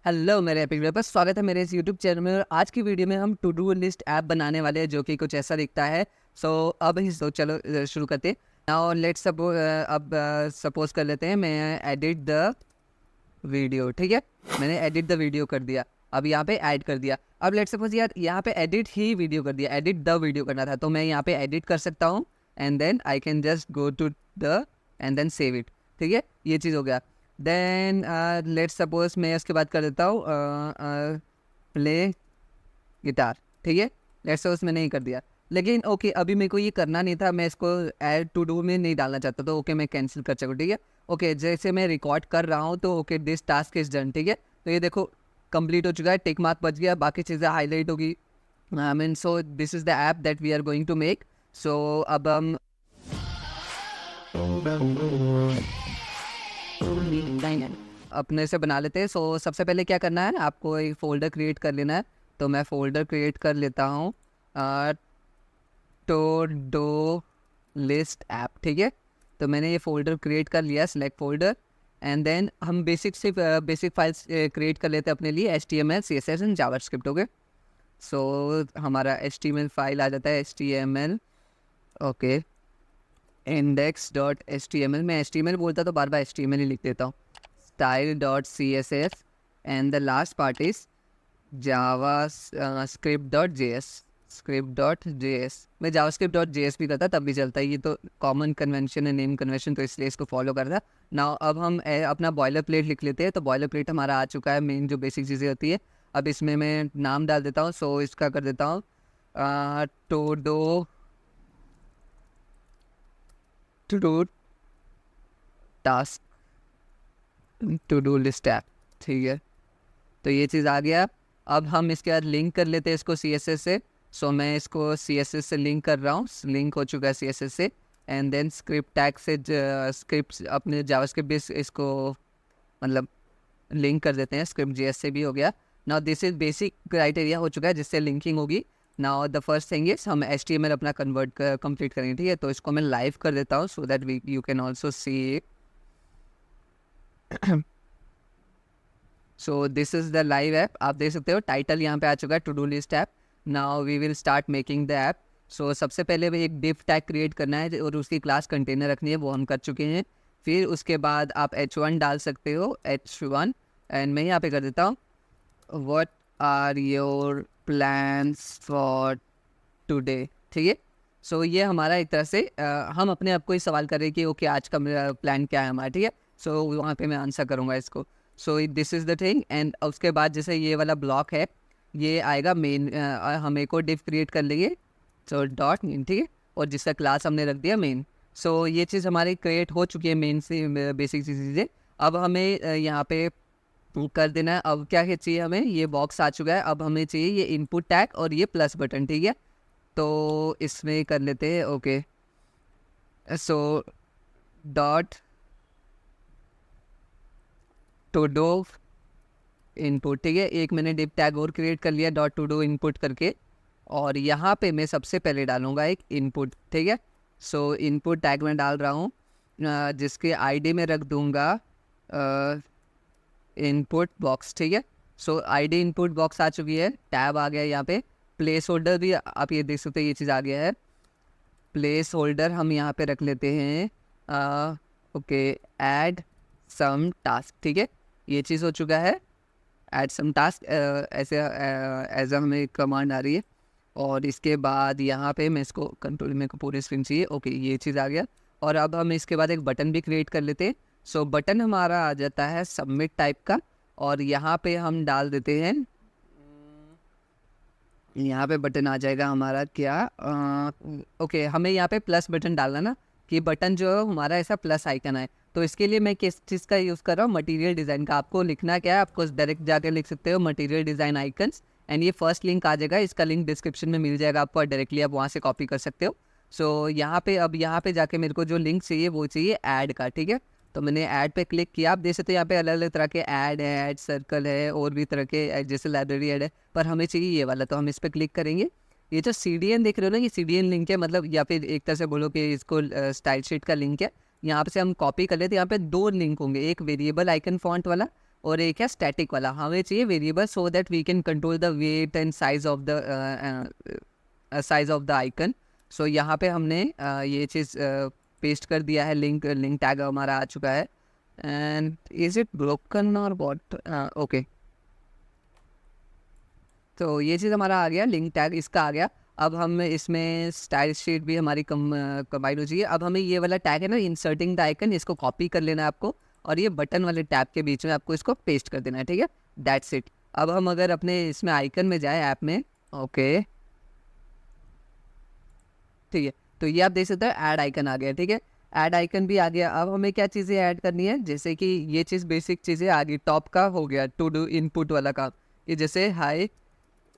Hello मेरे epic video पर स्वागत है मेरे इस यूट्यूब चैनल में। और आज की वीडियो में हम टू डू लिस्ट ऐप बनाने वाले हैं जो कि कुछ ऐसा दिखता है। चलो शुरू करते हैं। नाउ लेट्स सपोज कर लेते हैं मैं एडिट द वीडियो। ठीक है, मैंने एडिट द वीडियो कर दिया। अब यहाँ पे ऐड कर दिया। अब लेट्स सपोज यार यहाँ पे एडिट ही वीडियो कर दिया, एडिट द वीडियो करना था, तो मैं यहाँ पे एडिट कर सकता हूँ and then I can just go to the end then save it. ठीक है, ये चीज़ हो गया। देन लेट्स सपोज मैं उसके बाद कर देता हूँ प्ले गिटार। ठीक है, लेट्स सपोज मैंने ये कर दिया, लेकिन ओके अभी मेरे को ये करना नहीं था, मैं इसको ऐड टू डू में नहीं डालना चाहता, तो ओके मैं कैंसिल कर सकूँ। ठीक है, ओके जैसे मैं रिकॉर्ड कर रहा हूँ तो okay this task is done. ठीक है, तो ये देखो कंप्लीट हो चुका है, टिक मार्क बच गया, बाकी चीज़ें हाईलाइट होगी। I mean so this is the app that we are going to make. So अब हम अपने से बना लेते हैं। सो सबसे पहले क्या करना है, आपको एक फ़ोल्डर क्रिएट कर लेना है। तो मैं फ़ोल्डर क्रिएट कर लेता हूँ टू डू लिस्ट ऐप। ठीक है, तो मैंने ये फ़ोल्डर क्रिएट कर लिया, सेलेक्ट फ़ोल्डर एंड देन हम बेसिक फाइल्स क्रिएट कर लेते हैं अपने लिए, HTML CSS and JavaScript. Okay, so हमारा HTML फाइल आ जाता है, HTML ओके index.html। मैं HTML बोलता तो बार बार HTML ही लिख देता हूँ। style.css and the last part is script.js। मैं javascript.js भी करता तब भी चलता है, ये तो कॉमन कन्वेंशन है, नेम कन्वेंशन, तो इसलिए इसको फॉलो करता। नाउ अब हम अपना बॉयलर प्लेट लिख लेते हैं। तो बॉयलर प्लेट हमारा आ चुका है, मेन जो बेसिक चीज़ें होती है। अब इसमें मैं नाम डाल देता हूँ। सो इसका कर देता हूँ to do task to do list app. ठीक है, तो ये चीज़ आ गया। अब हम इसके बाद लिंक कर लेते हैं इसको CSS से। सो मैं इसको CSS से लिंक कर रहा हूँ, लिंक हो चुका है CSS से। एंड देन स्क्रिप्ट टैग से स्क्रिप्ट अपने जावास्क्रिप्ट भी इसको मतलब लिंक कर देते हैं, स्क्रिप्ट JS से भी हो गया। Now this is basic criteria हो चुका है जिससे लिंकिंग होगी। Now the first thing is हम HTML अपना कन्वर्ट कंप्लीट करेंगे। ठीक है, तो इसको मैं लाइव कर देता हूँ so that you can also see. So this is the live app, आप देख सकते हो टाइटल यहाँ पे आ चुका है, to do list app. Now we will start making the app. So सबसे पहले भी एक div टैग क्रिएट करना है और उसकी क्लास कंटेनर रखनी है, वो हम कर चुके हैं। फिर उसके बाद आप H1 डाल सकते हो, H1 एंड मैं यहाँ पे कर देता हूँ what are your plans for today. ठीक है, सो ये हमारा एक तरह से हम अपने आप को ही सवाल करें कि ओके आज का मेरा प्लान क्या है हमारा। ठीक है, सो वहाँ पे मैं आंसर करूँगा इसको। सो this is the thing. And उसके बाद जैसे ये वाला ब्लॉक है, ये आएगा मेन, हम एक और डिव क्रिएट कर लेंगे, सो डॉट मेन। ठीक है, और जिसका क्लास हमने रख दिया मेन। सो ये चीज़ हमारी क्रिएट हो चुकी है मेन से, बेसिक चीज़ें। अब हमें यहाँ पे कर देना है। अब क्या चाहिए हमें, ये बॉक्स आ चुका है, अब हमें चाहिए ये इनपुट टैग और ये प्लस बटन। ठीक है, तो इसमें कर लेते हैं okay. So dot to do input. ठीक है, एक मैंने डिव टैग और क्रिएट कर लिया डॉट टू डू इनपुट करके, और यहाँ पे मैं सबसे पहले डालूंगा एक इनपुट। ठीक है, सो इनपुट टैग में डाल रहा हूँ, जिसके ID में रख दूंगा इनपुट बॉक्स। ठीक है, सो ID इनपुट बॉक्स आ चुकी है, टैब आ गया यहाँ पे। प्लेस होल्डर भी आप ये देख सकते हैं, ये चीज़ आ गया है। प्लेस होल्डर हम यहाँ पे रख लेते हैं ओके ऐड सम टास्क। ठीक है, ये चीज़ हो चुका है, ऐड सम टास्क ऐसे एज हमें कमांड आ रही है। और इसके बाद यहाँ पे मैं इसको कंट्रोल में को पूरी स्क्रीन चाहिए। ओके, ये चीज़ आ गया। और अब हम इसके बाद एक बटन भी क्रिएट कर लेते हैं। सो बटन हमारा आ जाता है सबमिट टाइप का, और यहाँ पे हम डाल देते हैं, यहाँ पे बटन आ जाएगा हमारा क्या ओके हमें यहाँ पे प्लस बटन डालना ना, कि बटन जो है हमारा ऐसा प्लस आइकन है। तो इसके लिए मैं किस चीज़ का यूज़ कर रहा हूँ, मटेरियल डिज़ाइन का। आपको लिखना क्या है, आपको डायरेक्ट जाकर लिख सकते हो मटेरियल डिज़ाइन आइकन्स, एंड ये फर्स्ट लिंक आ जाएगा, इसका लिंक डिस्क्रिप्शन में मिल जाएगा आपको, डायरेक्टली आप वहाँ से कॉपी कर सकते हो। सो यहाँ पे अब यहाँ पे जाके मेरे को जो लिंक चाहिए वो चाहिए ऐड का। ठीक है, तो मैंने ऐड पे क्लिक किया, आप देख सकते हो यहाँ पे अलग अलग तरह के ऐड है, ऐड सर्कल है, और भी तरह के जैसे लाइब्रेरी ऐड है, पर हमें चाहिए ये वाला, तो हम इस पर क्लिक करेंगे। ये जो CDN देख रहे हो ना, ये CDN लिंक है, मतलब या फिर एक तरह से बोलो कि इसको स्टाइल शीट का लिंक है। यहाँ पे से हम कॉपी कर लेते हैं, यहाँ पे दो लिंक होंगे, एक वेरिएबल आइकन फॉन्ट वाला और एक है स्टैटिक वाला। हमें चाहिए variable so that we can control the weight and size of the icon. So यहाँ पे हमने ये चीज़ पेस्ट कर दिया है, लिंक टैग हमारा आ चुका है। एंड इज इट ब्रोकन और व्हाट? ओके, तो ये चीज़ हमारा आ गया, लिंक टैग इसका आ गया। अब हम इसमें स्टाइल शीट भी हमारी कंबाइन हो जाइए। अब हमें ये वाला टैग है ना, इंसर्टिंग द आइकन, इसको कॉपी कर लेना है आपको और ये बटन वाले टैब के बीच में आपको इसको पेस्ट कर देना है, ठीक है। That's it. अब हम अगर अपने इसमें आइकन में जाए ऐप में, ओके ठीक है, तो ये आप देख सकते हो ऐड आइकन आ गया, ठीक है। ऐड आइकन भी आ गया। अब हमें क्या चीज़ें ऐड करनी है, जैसे कि ये चीज़ बेसिक चीज़ें आ गई। टॉप का हो गया टू डू इनपुट वाला काम, ये जैसे high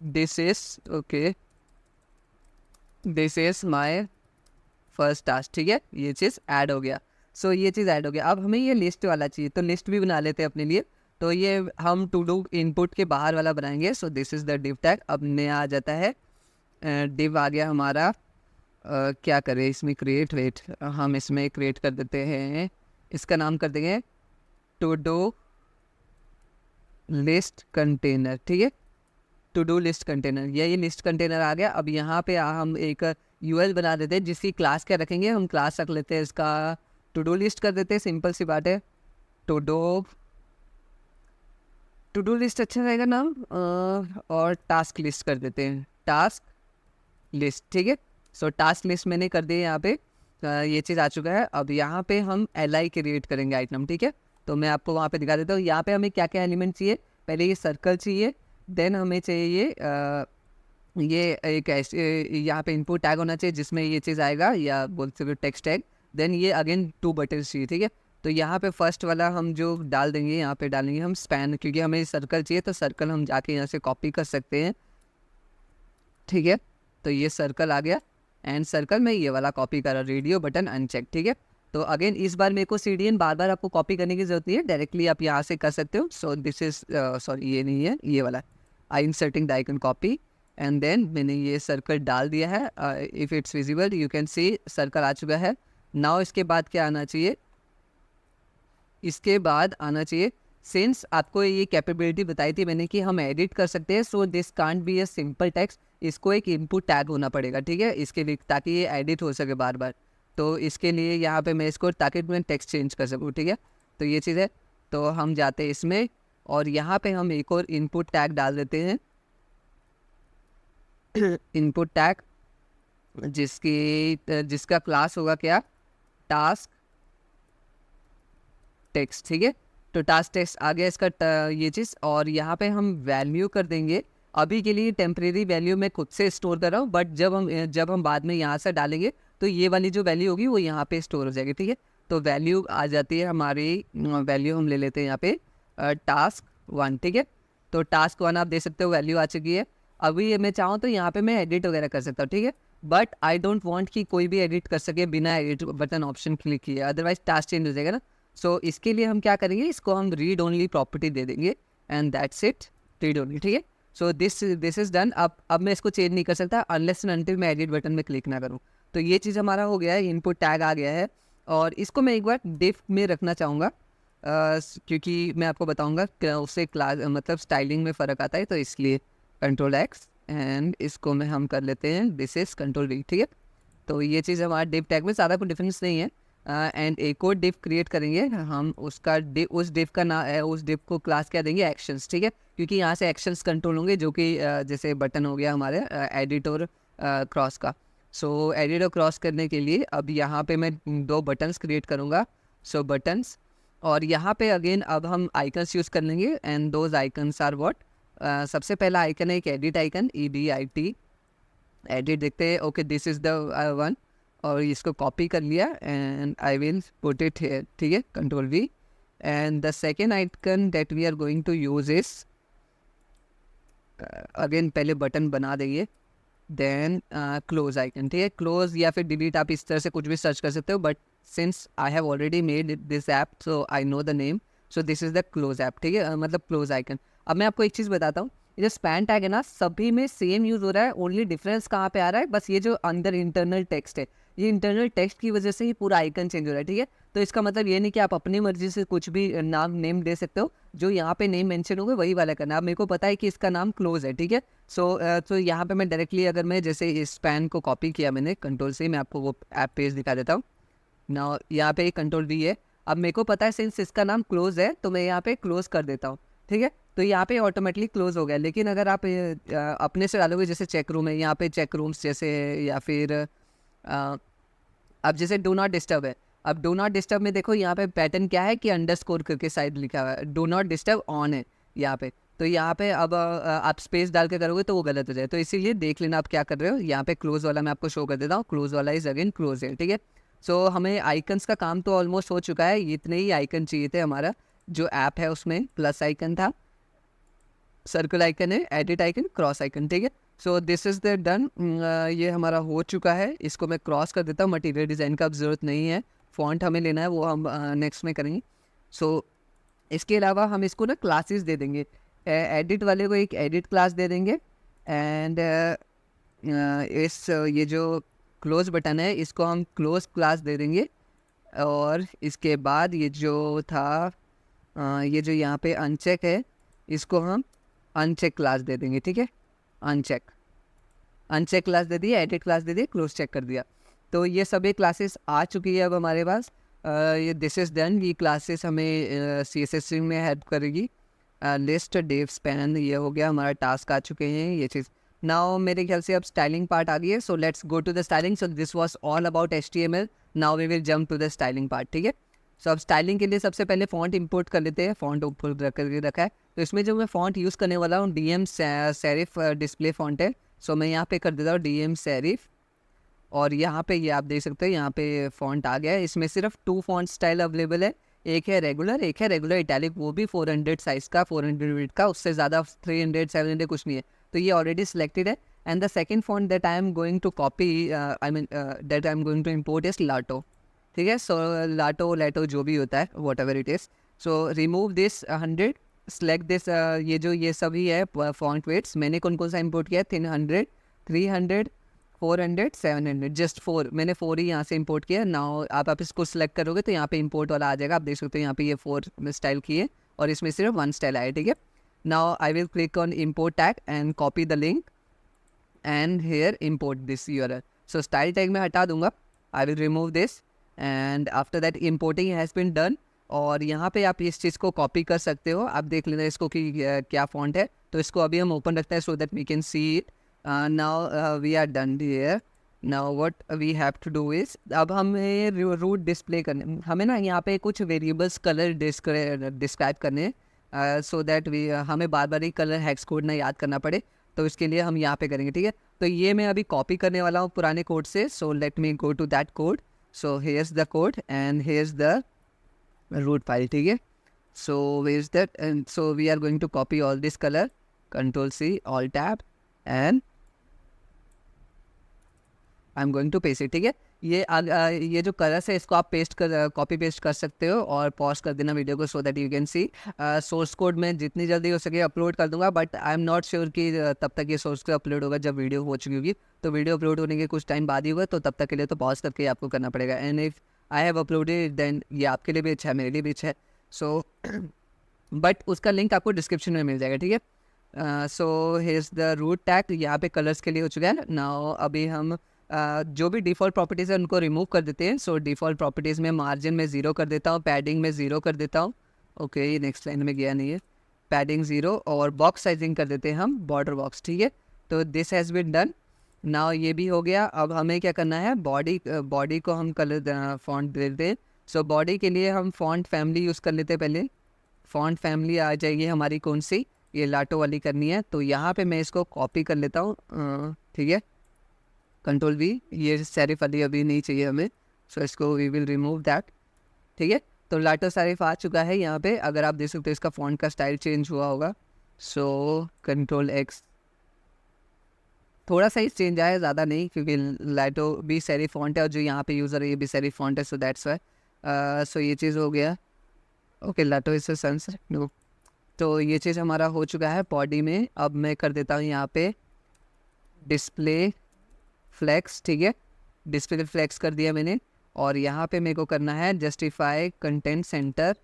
this is okay this is my first task, ठीक है, ये चीज़ ऐड हो गया। सो ये चीज़ ऐड हो गया। अब हमें ये लिस्ट वाला चाहिए, तो लिस्ट भी बना लेते हैं अपने लिए। तो ये हम टू डू इनपुट के बाहर वाला बनाएंगे। सो this is the div tag. अब नया आ जाता है, डिव आ गया हमारा। क्या करें इसमें, क्रिएट वेट, हम इसमें क्रिएट कर देते हैं, इसका नाम कर देंगे टू डू लिस्ट कंटेनर, ठीक है, टू डू लिस्ट कंटेनर। ये लिस्ट कंटेनर आ गया। अब यहाँ पे हम एक यूएल बना देते हैं जिसकी क्लास क्या रखेंगे, हम क्लास रख लेते हैं इसका टू डू लिस्ट कर देते हैं। सिंपल सी बात है, टू डू लिस्ट अच्छा रहेगा नाम, और टास्क लिस्ट कर देते हैं, टास्क लिस्ट, ठीक है। सो टास्क लिस्ट मैंने कर दी है यहाँ पे। ये चीज़ आ चुका है। अब यहाँ पे हम LI क्रिएट करेंगे आइटम, ठीक है। तो मैं आपको वहाँ पे दिखा देता हूँ। यहाँ पे हमें क्या क्या एलिमेंट चाहिए, पहले ये सर्कल चाहिए, देन हमें चाहिए ये एक ऐसे यहाँ पे इनपुट टैग होना चाहिए जिसमें ये चीज़ आएगा, या बोल सकते हो टेक्स्ट टैग। देन ये अगेन 2 बटन चाहिए, ठीक है। तो यहाँ पे फर्स्ट वाला हम जो डाल देंगे, यहाँ पे डालेंगे हम स्पैन, क्योंकि हमें सर्कल चाहिए, तो सर्कल हम जाके यहाँ से कॉपी कर सकते हैं, ठीक है। तो ये सर्कल आ गया, एंड सर्कल में ये वाला कॉपी करा, रेडियो बटन अनचेक, ठीक है। तो अगेन इस बार मेरे को CDN बार बार आपको कॉपी करने की जरूरत नहीं है, डायरेक्टली आप यहाँ से कर सकते हो। सो दिस इज सॉरी, ये नहीं है, ये वाला I inserting the icon copy, and then मैंने ये सर्कल डाल दिया है। If it's visible you can see circle आ चुका है। नाउ इसके बाद क्या आना चाहिए, इसके बाद आना चाहिए, सिंस आपको ये कैपेबिलिटी बताई थी मैंने कि हम एडिट कर सकते हैं, so this can't be a simple text, इसको एक इनपुट टैग होना पड़ेगा, ठीक है, इसके लिए, ताकि ये एडिट हो सके बार बार। तो इसके लिए यहाँ पे मैं इसको, ताकि मैं टेक्स्ट चेंज कर सकूँ, ठीक है। तो ये चीज़ है। तो हम जाते हैं इसमें, और यहाँ पे हम एक और इनपुट टैग डाल देते हैं इनपुट टैग, जिसका क्लास होगा क्या, टास्क टेक्स्ट, ठीक है। तो टास्क टेक्स्ट आ गया इसका ये चीज़, और यहाँ पे हम वैल्यू कर देंगे। अभी के लिए टेम्परेरी वैल्यू मैं खुद से स्टोर कर रहा हूँ, बट जब हम बाद में यहाँ से डालेंगे तो ये वाली जो वैल्यू होगी वो यहाँ पे स्टोर हो जाएगी, ठीक है। तो वैल्यू आ जाती है हमारी, वैल्यू हम ले लेते हैं यहाँ पे टास्क 1, ठीक है। तो टास्क 1 आप देख सकते हो वैल्यू आ चुकी है। अभी मैं चाहूँ तो यहाँ पे मैं एडिट वगैरह कर सकता हूँ, ठीक है, बट आई डोंट वांट कि कोई भी एडिट कर सके बिना एडिट बटन ऑप्शन क्लिक किए, अदरवाइज टास्क चेंज हो जाएगा ना। सो इसके लिए हम क्या करेंगे, इसको हम रीड ओनली प्रॉपर्टी दे देंगे, and that's it, read only, ठीक है। So this is done. अब मैं इसको चेंज नहीं कर सकता अनलेस एंड अनटिल मैं एडिट बटन में क्लिक ना करूँ। तो ये चीज़ हमारा हो गया है, इनपुट टैग आ गया है। और इसको मैं एक बार डिफ में रखना चाहूँगा, क्योंकि मैं आपको बताऊँगा कि उससे क्लास मतलब स्टाइलिंग में फ़र्क आता है, तो इसलिए Ctrl+X, एंड इसको में हम कर लेते हैं दिस इज Ctrl+V, ठीक है। तो ये चीज़ हमारा डिव टैग में ज़्यादा कोई डिफरेंस नहीं है। एंड एक और डिव क्रिएट करेंगे हम, उसका उस डिव का नाम, उस डिव को क्लास क्या देंगे, एक्शंस, ठीक है, क्योंकि यहाँ से एक्शंस कंट्रोल होंगे, जो कि जैसे बटन हो गया हमारे एडिट और क्रॉस का। सो एडिट और क्रॉस करने के लिए अब यहाँ पे मैं 2 बटन्स क्रिएट करूँगा, सो बटन्स, और यहाँ पे अगेन अब हम आइकन्स यूज़ कर लेंगे, and those icons are what. सबसे पहला आइकन है एक एडिट आइकन, EDIT, एडिट देखते हैं, okay this is the one, और इसको कॉपी कर लिया, and I will put it here, ठीक है, Ctrl+V, and the second icon that we are going to use is, again पहले बटन बना देंगे, देन क्लोज आइकन, ठीक है। क्लोज या फिर डिलीट, आप इस तरह से कुछ भी सर्च कर सकते हो, but since I have already made this app so I know the name, so this is the close app, ठीक है, मतलब क्लोज आइकन। अब मैं आपको एक चीज़ बताता हूँ, ये जो स्पैन टैग है ना, सभी में सेम यूज़ हो रहा है, ओनली डिफरेंस कहाँ पे आ रहा है, बस ये जो अंदर इंटरनल टेक्स्ट है, ये इंटरनल टेक्स्ट की वजह से ही पूरा आइकन चेंज हो रहा है, ठीक है। तो इसका मतलब ये नहीं कि आप अपनी मर्जी से कुछ भी नेम दे सकते हो, जो यहाँ पे नेम मेंशन होगा वही वाला करना। अब मेरे को पता है कि इसका नाम क्लोज है, ठीक है। तो यहाँ पे मैं डायरेक्टली, अगर मैं जैसे इस पैन को कॉपी किया मैंने कंट्रोल से, मैं आपको वो ऐप पेज दिखा देता हूँ ना। यहाँ पे कंट्रोल वी है। अब मेरे को पता है सिंस इसका नाम क्लोज है तो मैं यहाँ पे क्लोज कर देता हूँ, ठीक है। तो यहाँ पे ऑटोमेटिकली क्लोज हो गया। लेकिन अगर आप अपने से डालोगे, जैसे चेक रूम है, यहाँ पे चेक रूम्स जैसे है, या फिर अब जैसे डू नॉट डिस्टर्ब है। अब डू नॉट डिस्टर्ब में देखो यहाँ पे पैटर्न क्या है कि अंडरस्कोर करके साइड लिखा हुआ है, डू नॉट डिस्टर्ब ऑन है यहाँ पे। तो यहाँ पे अब आप स्पेस डाल के करोगे तो वो गलत हो जाए, तो इसीलिए देख लेना आप क्या कर रहे हो। यहाँ पे क्लोज वाला मैं आपको शो कर देता हूँ, क्लोज वाला इज अगेन क्लोज है, ठीक है। सो हमें आइकन्स का काम तो ऑलमोस्ट हो चुका है, इतने ही आइकन चाहिए थे। हमारा जो ऐप है उसमें प्लस आइकन था, सर्कल आइकन है, एडिट आइकन, क्रॉस आइकन, ठीक है। So this is the done. ये हमारा हो चुका है। इसको मैं क्रॉस कर देता हूँ, मटेरियल डिज़ाइन का अब ज़रूरत नहीं है। फॉन्ट हमें लेना है, वो हम नेक्स्ट में करेंगे। सो इसके अलावा हम इसको ना क्लासेस दे देंगे। एडिट वाले को एक एडिट क्लास दे देंगे। एंड ये जो क्लोज बटन है इसको हम क्लोज क्लास दे देंगे। और इसके बाद ये जो था ये जो यहाँ पे अनचेक है, इसको हम अनचेक क्लास दे देंगे, ठीक है। अनचेक क्लास दे दिया, एडिट क्लास दे दिया, क्लोज चेक कर दिया। तो ये सभी क्लासेस आ चुकी है अब हमारे पास। ये दिस इज़ डन। ये क्लासेस हमें CSS में हेल्प करेगी। लिस्ट डेव स्पैन, ये हो गया हमारा टास्क, आ चुके हैं ये चीज़। नाउ मेरे ख्याल से अब स्टाइलिंग पार्ट आ गई है। So let's go to the styling. So this was all about HTML। Now we will jump to the styling part, ठीक है। सो अब स्टाइलिंग के लिए सबसे पहले फ़ॉन्ट इंपोर्ट कर लेते हैं। फ़ॉन्ट ऊपर करके रखा है, तो इसमें जो मैं फ़ॉन्ट यूज़ करने वाला हूँ DM सेरिफ डिस्प्ले फ़ॉन्ट है। सो मैं यहाँ पे कर देता हूँ DM सेरिफ। और यहाँ पे ये आप देख सकते हो, यहाँ पे फ़ॉन्ट आ गया है। इसमें सिर्फ 2 फ़ॉन्ट स्टाइल अवेलेबल है, एक है रेगुलर, एक है रेगुलर इटैलिक, वो भी 400 साइज़ का, 400 बिट का, उससे ज़्यादा 300 700 कुछ नहीं है। तो ये ऑलरेडी सिलेक्टेड है। And the second font that I am going to copy, I mean that I am going to import is Lato, ठीक है। सो लाटो लेटो जो भी होता है, whatever it is. So remove this 100, select this. ये सभी है font weights. मैंने कौन कौन सा इंपोर्ट किया है? 300, 300, 400, 700, जस्ट 4, मैंने 4 ही यहाँ से इंपोर्ट किया। नाउ आप इसको सेलेक्ट करोगे तो यहाँ पे इंपोर्ट वाला आ जाएगा। आप देख सकते हो यहाँ पे ये 4 स्टाइल की है और इसमें सिर्फ 1 स्टाइल आया, ठीक है। Now I will click on import tag and copy the link and here import this URL। So style tag में हटा दूंगा, I will remove this and after that importing has been done. और यहाँ पे आप इस चीज़ को कॉपी कर सकते हो। आप देख लेना इसको कि क्या फॉन्ट है। तो इसको अभी हम ओपन रखते हैं so that we can see it. now we are done here. now what we have to do is, अब हमें रूट डिस्प्ले करने, हमें ना यहाँ पे कुछ वेरिएबल्स कलर डिस्क्राइब करने हैं, सो दैट वी हमें बार बार ही कलर हेक्स कोड ना याद करना पड़े। तो इसके लिए हम यहाँ पे करेंगे, ठीक है। तो ये मैं अभी कॉपी करने वाला हूँ पुराने कोड से। So let me go to that code. So here's the code and here's the root file, ठीक है। So where's that, and so we are going to copy all this colour, Ctrl+C, Alt+Tab and I am going to paste it, ठीक है। ये जो colours है इसको आप copy paste कर सकते हो और पॉज कर देना वीडियो को so that you can C. Source code में जितनी जल्दी हो सके अपलोड कर दूंगा, but I am not sure कि तब तक ये सोर्स कोड अपलोड होगा जब वीडियो हो चुकी होगी। तो वीडियो अपलोड होने के कुछ टाइम बाद ही होगा, तो तब तक के लिए तो पॉज करके आपको करना पड़ेगा। And if I have uploaded then ये आपके लिए भी अच्छा है, मेरे लिए भी अच्छा है। सो बट उसका लिंक आपको डिस्क्रिप्शन में मिल जाएगा, ठीक है। सो हेयर्स द रूट टैग, यहाँ पे कलर्स के लिए हो चुका है। नाउ अभी हम जो भी डिफ़ॉल्ट प्रॉपर्टीज़ है उनको रिमूव कर देते हैं। सो डिफ़ॉल्ट प्रॉपर्टीज़ में मार्जिन में 0 कर देता हूँ, पैडिंग में 0 कर देता हूँ। ओके, ये नेक्स्ट लाइन में गया नहीं है, पैडिंग 0, और बॉक्स साइजिंग कर देते हैं हम बॉर्डर बॉक्स, ठीक है। तो this has been done. Now ये भी हो गया। अब हमें क्या करना है, बॉडी को हम कलर फॉन्ट दे देते हैं। सो बॉडी के लिए हम फॉन्ट फैमिली यूज़ कर लेते हैं। पहले फॉन्ट फैमिली आ जाएगी हमारी कौन सी, ये लाटो वाली करनी है। तो यहाँ पे मैं इसको कॉपी कर लेता हूँ, ठीक है। Ctrl+V, ये सेरिफ वाली अभी नहीं चाहिए हमें, सो इसको वी विल रिमूव दैट, ठीक है। तो लाटो सेरिफ आ चुका है यहाँ पे। अगर आप देख सकते हो इसका फॉन्ट का स्टाइल चेंज हुआ होगा। सो Ctrl+X, थोड़ा सा ही चेंज आया, ज़्यादा नहीं, क्योंकि लाटो भी सेरिफ फॉन्ट है और जो यहाँ पे यूज़र है ये भी सेरिफ फॉन्ट है, सो दैट्स वाई। सो ये चीज़ हो गया। Okay, Lato is sans no. तो ये चीज़ हमारा हो चुका है बॉडी में। अब मैं कर देता हूँ यहाँ पे डिस्प्ले फ्लेक्स, ठीक है। डिस्प्ले फ्लेक्स कर दिया मैंने। और यहाँ पे मेरे को करना है justify content centre,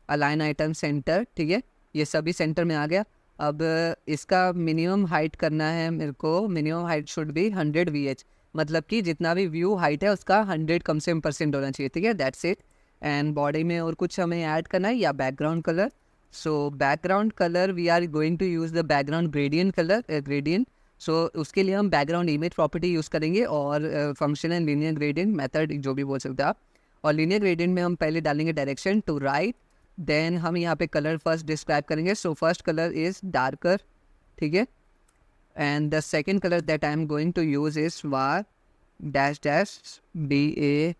align item centre, ठीक है, ये सभी सेंटर में आ गया। अब इसका मिनिमम हाइट करना है मेरे को, minimum height should be 100 VH, मतलब कि जितना भी व्यू हाइट है उसका 100 कम से कम % होना चाहिए, ठीक है, दैट्स इट। एंड बॉडी में और कुछ हमें ऐड करना है या background colour. So background colour we are going to use the background gradient colour, gradient. So उसके लिए हम बैकग्राउंड इमेज प्रॉपर्टी यूज़ करेंगे और function and linear gradient method, जो भी बोल सकते हो आप। और लीनियर ग्रेडियंट में हम पहले डालेंगे डायरेक्शन टू राइट, देन हम यहाँ पे कलर फर्स्ट डिस्क्राइब करेंगे। So first colour is darker, ठीक है, and the second colour that I am going to use is war dash dash BARK,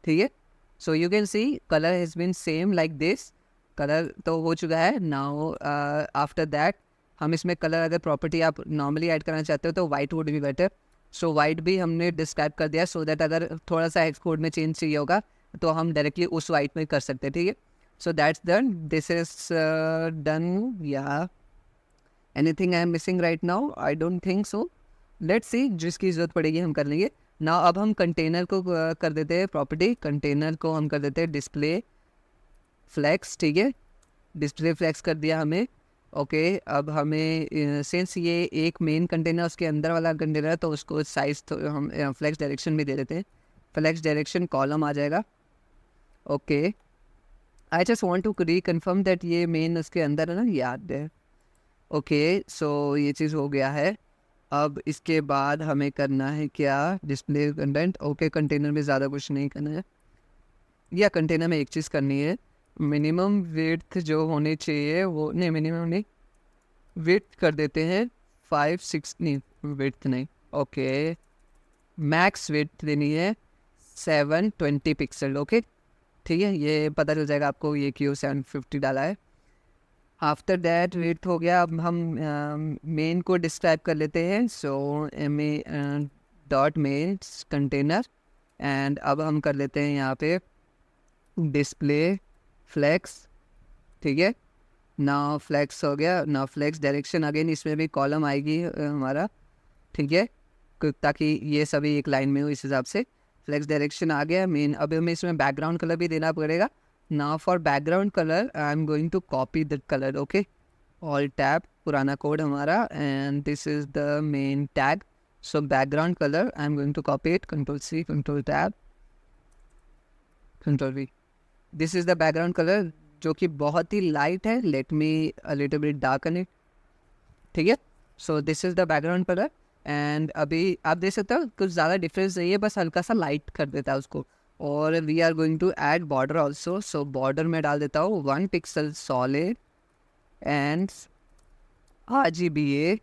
ठीक है। So you can see colour has been same like this, colour तो हो चुका है। Now after that हम इसमें कलर अगर प्रॉपर्टी आप नॉर्मली ऐड करना चाहते हो तो white would be better. So white भी हमने डिस्क्राइब कर दिया, सो दैट अगर थोड़ा सा हेक्स कोड में चेंज चाहिए होगा तो हम डायरेक्टली उस वाइट में कर सकते हैं, ठीक है। So that's done, this is done. या anything I am missing right now? I don't think so. Let's see, जिसकी ज़रूरत पड़ेगी हम कर लेंगे। ना अब हम कंटेनर को कर देते हैं प्रॉपर्टी, कंटेनर को हम कर देते हैं डिस्प्ले फ्लैक्स, ठीक है, डिस्प्ले फ्लैक्स कर दिया हमें। ओके अब हमें सिंस ये एक मेन कंटेनर उसके अंदर वाला कंटेनर है तो उसको साइज तो हम फ्लैक्स डायरेक्शन में दे देते हैं, फ्लैक्स डायरेक्शन कॉलम आ जाएगा। Okay I just want to reconfirm that ये मेन उसके अंदर है ना, याद है। ओके सो ये चीज़ हो गया है। अब इसके बाद हमें करना है क्या, डिस्प्ले कंटेंट। ओके कंटेनर में ज़्यादा कुछ नहीं करना है, या कंटेनर में एक चीज़ करनी है, मिनिमम विड्थ जो होनी चाहिए वो नहीं, मिनिमम नहीं, विड्थ कर देते हैं 5-6, नहीं विड्थ नहीं, ओके मैक्स विड्थ देनी है 720 पिक्सल, ओके ठीक है, ये पता चल जाएगा आपको ये क्यों 750 डाला है। आफ्टर दैट विड्थ हो गया। अब हम मेन को डिस्क्राइब कर लेते हैं। सो MA dot main container, and अब हम कर लेते हैं यहाँ पे डिस्प्ले फ्लेक्स, ठीक है, ना फ्लेक्स हो गया, ना फ्लेक्स डायरेक्शन, अगेन इसमें भी कॉलम आएगी हमारा, ठीक है, ताकि ये सभी एक लाइन में हो, इस हिसाब से फ्लेक्स डायरेक्शन आ गया मेन। अब हमें इसमें बैकग्राउंड कलर भी देना पड़ेगा। Now for background colour I am going to copy the colour, okay, all tab पुराना कोड हमारा, and this is the main tag. So background colour I am going to copy it, Ctrl+C, Ctrl tab, Ctrl+V। This is the background colour जो कि बहुत ही light है, let me a little bit darken it, ठीक है। So this is the background colour, and अभी आप देख सकते हो कुछ ज़्यादा डिफरेंस नहीं है, बस हल्का सा लाइट कर देता है उसको। और we are going to add border also. So border में डाल देता हूँ 1 pixel solid and RGBA,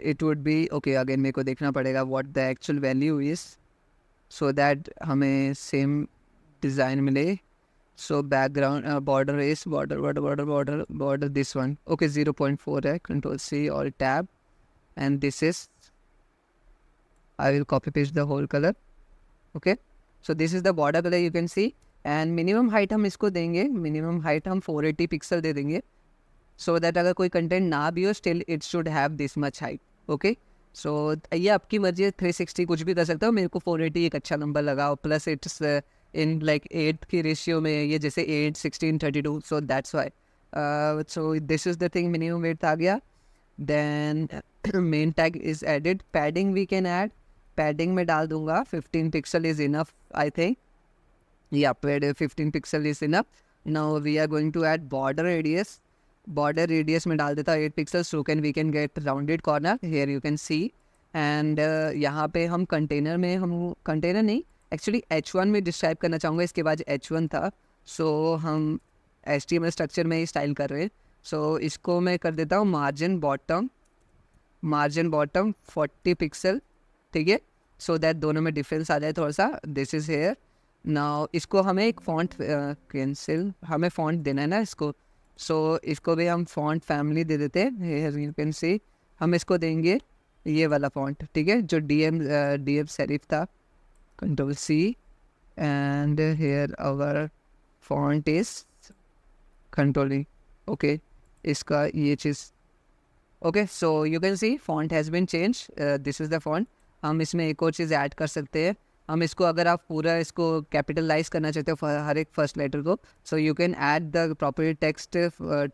it would be okay. Again मेरे को देखना पड़ेगा what the actual value is, so that हमें सेम डिज़ाइन मिले। So background border is border this one, okay 0.4 है, Ctrl+C और tab, and this is I will copy paste the whole colour, okay. So this is the border colour you can see, and minimum height हम इसको देंगे, minimum height हम 480 pixel दे देंगे, so that अगर कोई content ना भी हो still it should have this much height, okay. सो ये आपकी मर्जी है, 360 कुछ भी कर सकते हो, मेरे को 480 एक अच्छा नंबर लगाओ, प्लस इट्स इन लाइक 8 की रेशियो में ये जैसे 8, 16, 32, so that's why. So this is the thing, minimum weight आ गया। Then main tag is added, padding we can add, padding में डाल दूंगा 15 pixel is enough I think, या 15 pixel is enough. Now we are going to add border radius, border radius में डाल देता हूँ 8 pixel, so can we can get rounded corner, here you can see. And यहाँ पे हम container में, हम कंटेनर नहीं एक्चुअली H1 में डिस्क्राइब करना चाहूँगा, इसके बाद H1 था, सो हम HTML स्ट्रक्चर में ही स्टाइल कर रहे हैं। सो इसको मैं कर देता हूँ मार्जिन बॉटम 40 पिक्सल, ठीक है, सो दैट दोनों में डिफरेंस आ जाए थोड़ा सा। This is here. नाउ इसको हमें एक फॉन्ट कैंसिल, हमें फॉन्ट देना है ना इसको, सो इसको भी हम फॉन्ट फैमिली दे देते हैं, हेयर यू कैन सी। हम इसको देंगे ये वाला फॉन्ट, ठीक है, जो DM सेरिफ था, Ctrl+C, and here our font is Ctrl+E, okay, इसका ये चीज़, okay, so you can see font has been changed, this is the font। हम इसमें एक और चीज़ ऐड कर सकते हैं, हम इसको अगर आप पूरा इसको कैपिटलाइज करना चाहते हो हर एक फर्स्ट लेटर को, so you can add the property text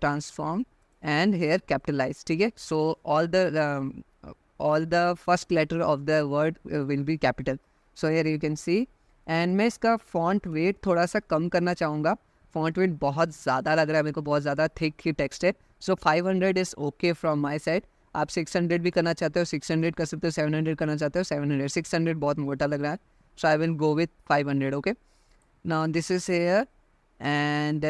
transform and here capitalize, ठीक है. So all the first letter of the word will be capital. So here you can see. And मैं इसका font weight थोड़ा सा कम करना चाहूँगा. Font weight बहुत ज़्यादा लग रहा है मेरे को, बहुत ज़्यादा थिक ही टेक्स्ट है. सो 500 is okay from my side. आप 600 भी करना चाहते हो 600 कर सकते हो, 700 करना चाहते हो 700. 600 बहुत मोटा लग रहा है, so I will go with 500. Okay, now this is here, and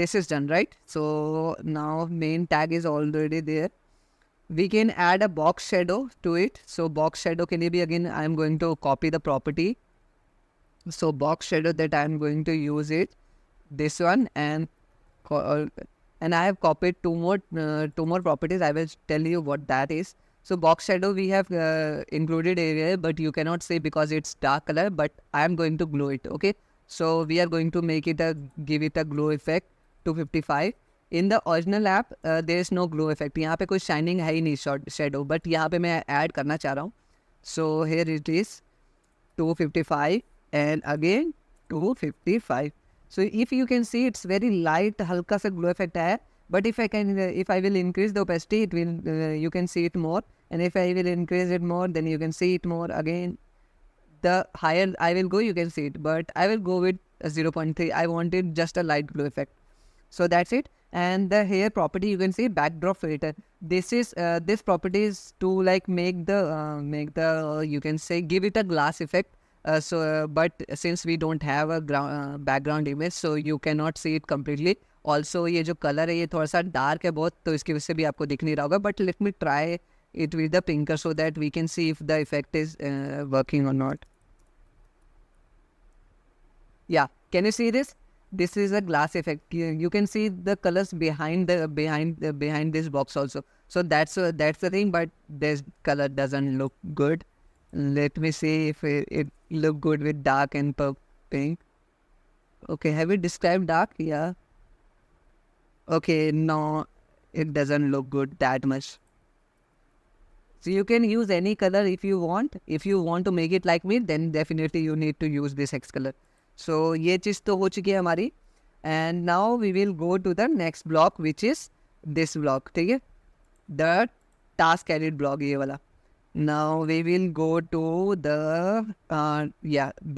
this is done, right? So now main tag is already there. We can add a box shadow to it. So box shadow के लिए भी again I am going to copy the property. So box shadow that I am going to use it, this one, and I have copied two more properties. I will tell you what that is. So box shadow we have included area, but you cannot see because it's dark color, but I am going to glow it. Okay, so we are going to make it give it a glow effect 255. In the original app there is no glow effect. यहाँ पे कोई shining है ही नहीं shadow, but यहाँ पे मैं add करना चाह रहा हूँ. So here it is 255 and again 255. So if you can see it's very light, हल्का सा glow effect है. But if I will increase the opacity, it will you can see it more. And if I will increase it more, then you can see it more. Again, the higher I will go, you can see it. But I will go with 0.3. I wanted just a light glow effect. So that's it. And the hair property, you can see backdrop filter. This is this property is to like make the you can say give it a glass effect. But since we don't have a background image, so you cannot see it completely. Also ये जो colour है ये थोड़ा सा dark है बहुत, तो इसकी वजह से भी आपको दिख नहीं रहा होगा. But let me try it with the pinker so that we can see if the effect is working or not. Yeah, can you see this? This is a glass effect. You can see the colors behind this box also. So that's the thing. But this color doesn't look good. Let me see if it look good with dark and pink. Okay, have we described dark? Yeah. Okay, no, it doesn't look good that much. So you can use any color if you want. If you want to make it like me, then definitely you need to use this X color. So ये चीज़ तो हो चुकी है हमारी. And now we will go to the next block, which is this block. ठीक है, the task edit block ये वाला. Now we will go to the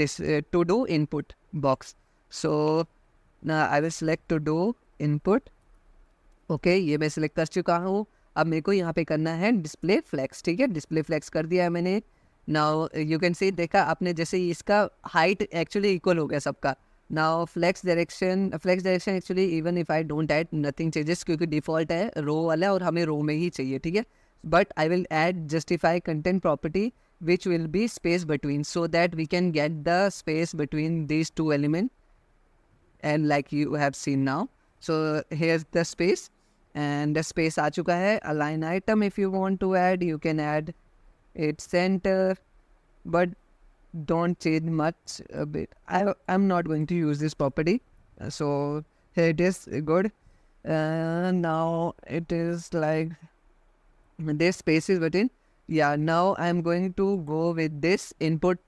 this to do input box. So now I will select to do input. Okay, ये मैं select कर चुका हूँ. अब मेरे को यहाँ पे करना है डिस्प्ले फ्लेक्स. ठीक है, डिस्प्ले फ्लेक्स कर दिया है मैंने. नाउ यू कैन सी, देखा आपने जैसे इसका हाइट एक्चुअली इक्वल हो गया सबका. Now flex direction actually even if I don't add nothing changes, क्योंकि डिफॉल्ट है रो वाला और हमें रो में ही चाहिए. ठीक है, but I will add justify content property which will be space between, so that we can get the space between these two element. And like you have seen now, so here is the space. And the space आ चुका है. Align item if you want to add, you can add it center, but don't change much a bit. I'm not going to use this property. So here it is, good. Now it is like this space is between. Yeah, now I'm going to go with this input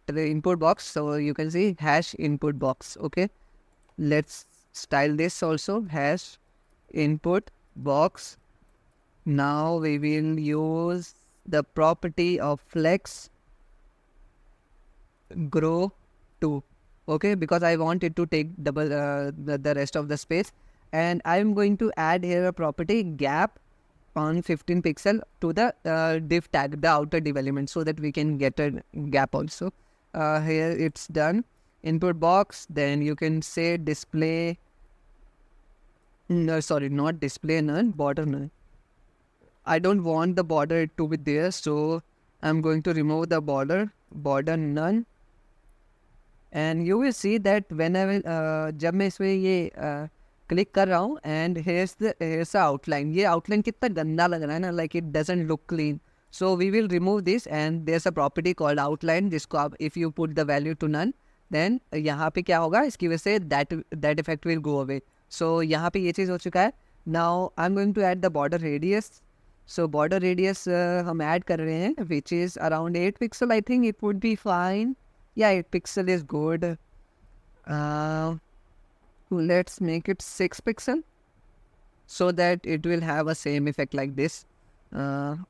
box. So you can see hash input box. Okay, let's style this also, hash input box. Now we will use the property of flex grow to. Okay, because I want it to take double the rest of the space. And I'm going to add here a property gap on 15 pixel to the div tag, the outer div element, so that we can get a gap also. Here it's done. Input box, then you can say display. No, sorry, not display none, border none. I don't want the border to be there, so I'm going to remove the border none. And you will see that when I will जब मैं इसमें ये click कर रहा हूँ, and here's the outline. ये outline कितना गंदा लग रहा है ना, like it doesn't look clean. So we will remove this, and there's a property called outline, जिसको आप if you put the value to none, then यहाँ पे क्या होगा, इसकी वजह से that effect will go away. So यहाँ पे ये चीज़ हो चुका है. Now I'm going to add the border radius. So border radius हम add कर रहे हैं, which is around 8 pixel. I think it would be fine. Yeah, 8 pixel is good. Let's make it 6 pixel so that it will have a same effect like this.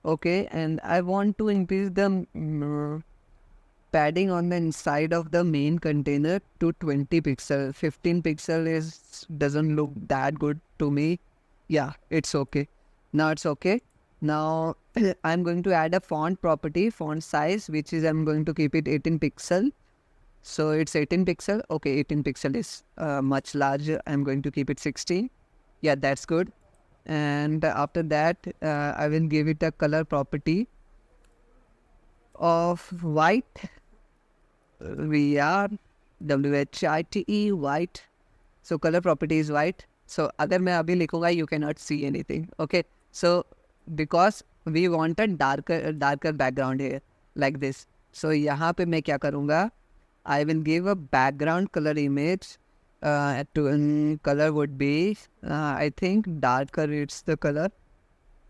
Okay, and I want to increase the padding on the inside of the main container to 20 pixel. 15 pixel is doesn't look that good to me. Yeah, it's okay. Now it's okay. Now I'm going to add a font property, font size, which is I'm going to keep it 18 pixel. So it's 18 pixel. Okay, 18 pixel is much larger. I'm going to keep it 16. Yeah, that's good. And after that, I will give it a color property of white. VR WHITE white. So color property is white. So अगर मैं अभी लिखूंगा you cannot see anything. Okay. So because we want a darker background here like this. So यहाँ पे मैं क्या करूँगा? I will give a background color image. Color would be I think darker. It's the color.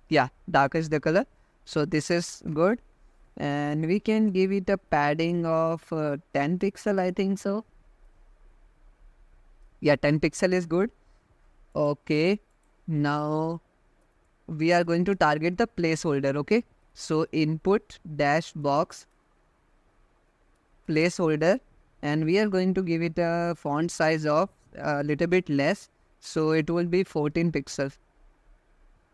Yeah, darker is the color. So this is good. And we can give it a padding of 10 pixel, I think so. Yeah, 10 pixel is good. Okay, now we are going to target the placeholder. Okay, so input dash box placeholder, and we are going to give it a font size of a little bit less, so it will be 14 pixels.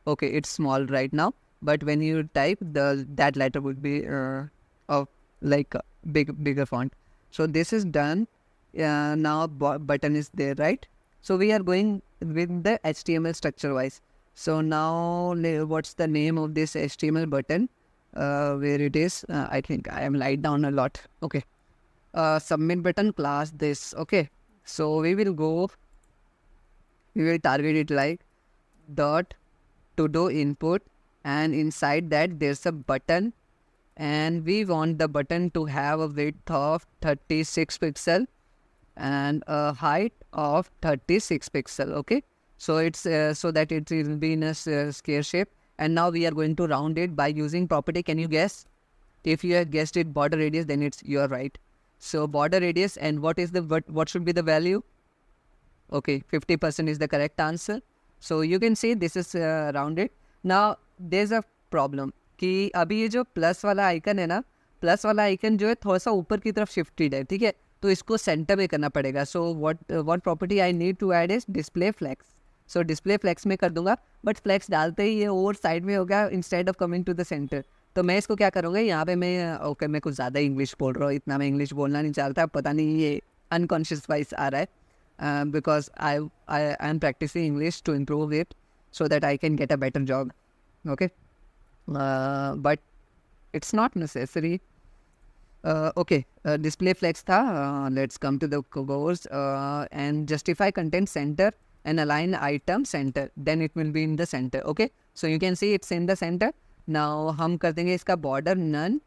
Okay, it's small right now, but when you type, that letter would be of like a bigger font. So this is done. Now button is there, right? So we are going with the HTML structure wise. So now what's the name of this HTML button? Where it is? I think I am lied down a lot. Okay. Submit button class this. Okay. So we will target it like dot to do input, and inside that there's a button, and we want the button to have a width of 36 pixel and a height of 36 pixel. Okay, so it's so that it will be in a square shape. And now we are going to round it by using property. Can you guess? If you have guessed it border radius, then you're right. So border radius, and what should be the value? Okay, 50% is the correct answer. So you can see this is rounded. Now there's a problem कि अभी ये जो plus वाला icon है ना, plus वाला icon जो है थोड़ा सा ऊपर की तरफ शिफ्टेड है, ठीक है, तो इसको सेंटर में करना पड़ेगा. So what property I need to add is display flex. So display flex में कर दूंगा, बट फ्लेक्स डालते ही ये ओवर साइड में होगा instead of coming to the centre. तो मैं इसको क्या करूँगा, यहाँ पे मैं कुछ ज़्यादा इंग्लिश बोल रहा हूँ, इतना मैं इंग्लिश बोलना नहीं चाहता, पता नहीं ये अनकॉन्शियस वाइज आ रहा है. Because I am practicing English to improve it so that I can get a better job. Okay, but it's not necessary. Okay, display flex tha. Let's come to the goals and justify content center and align item center. Then it will be in the center. Okay, so you can see it's in the center. Now हम कर देंगे इसका border none.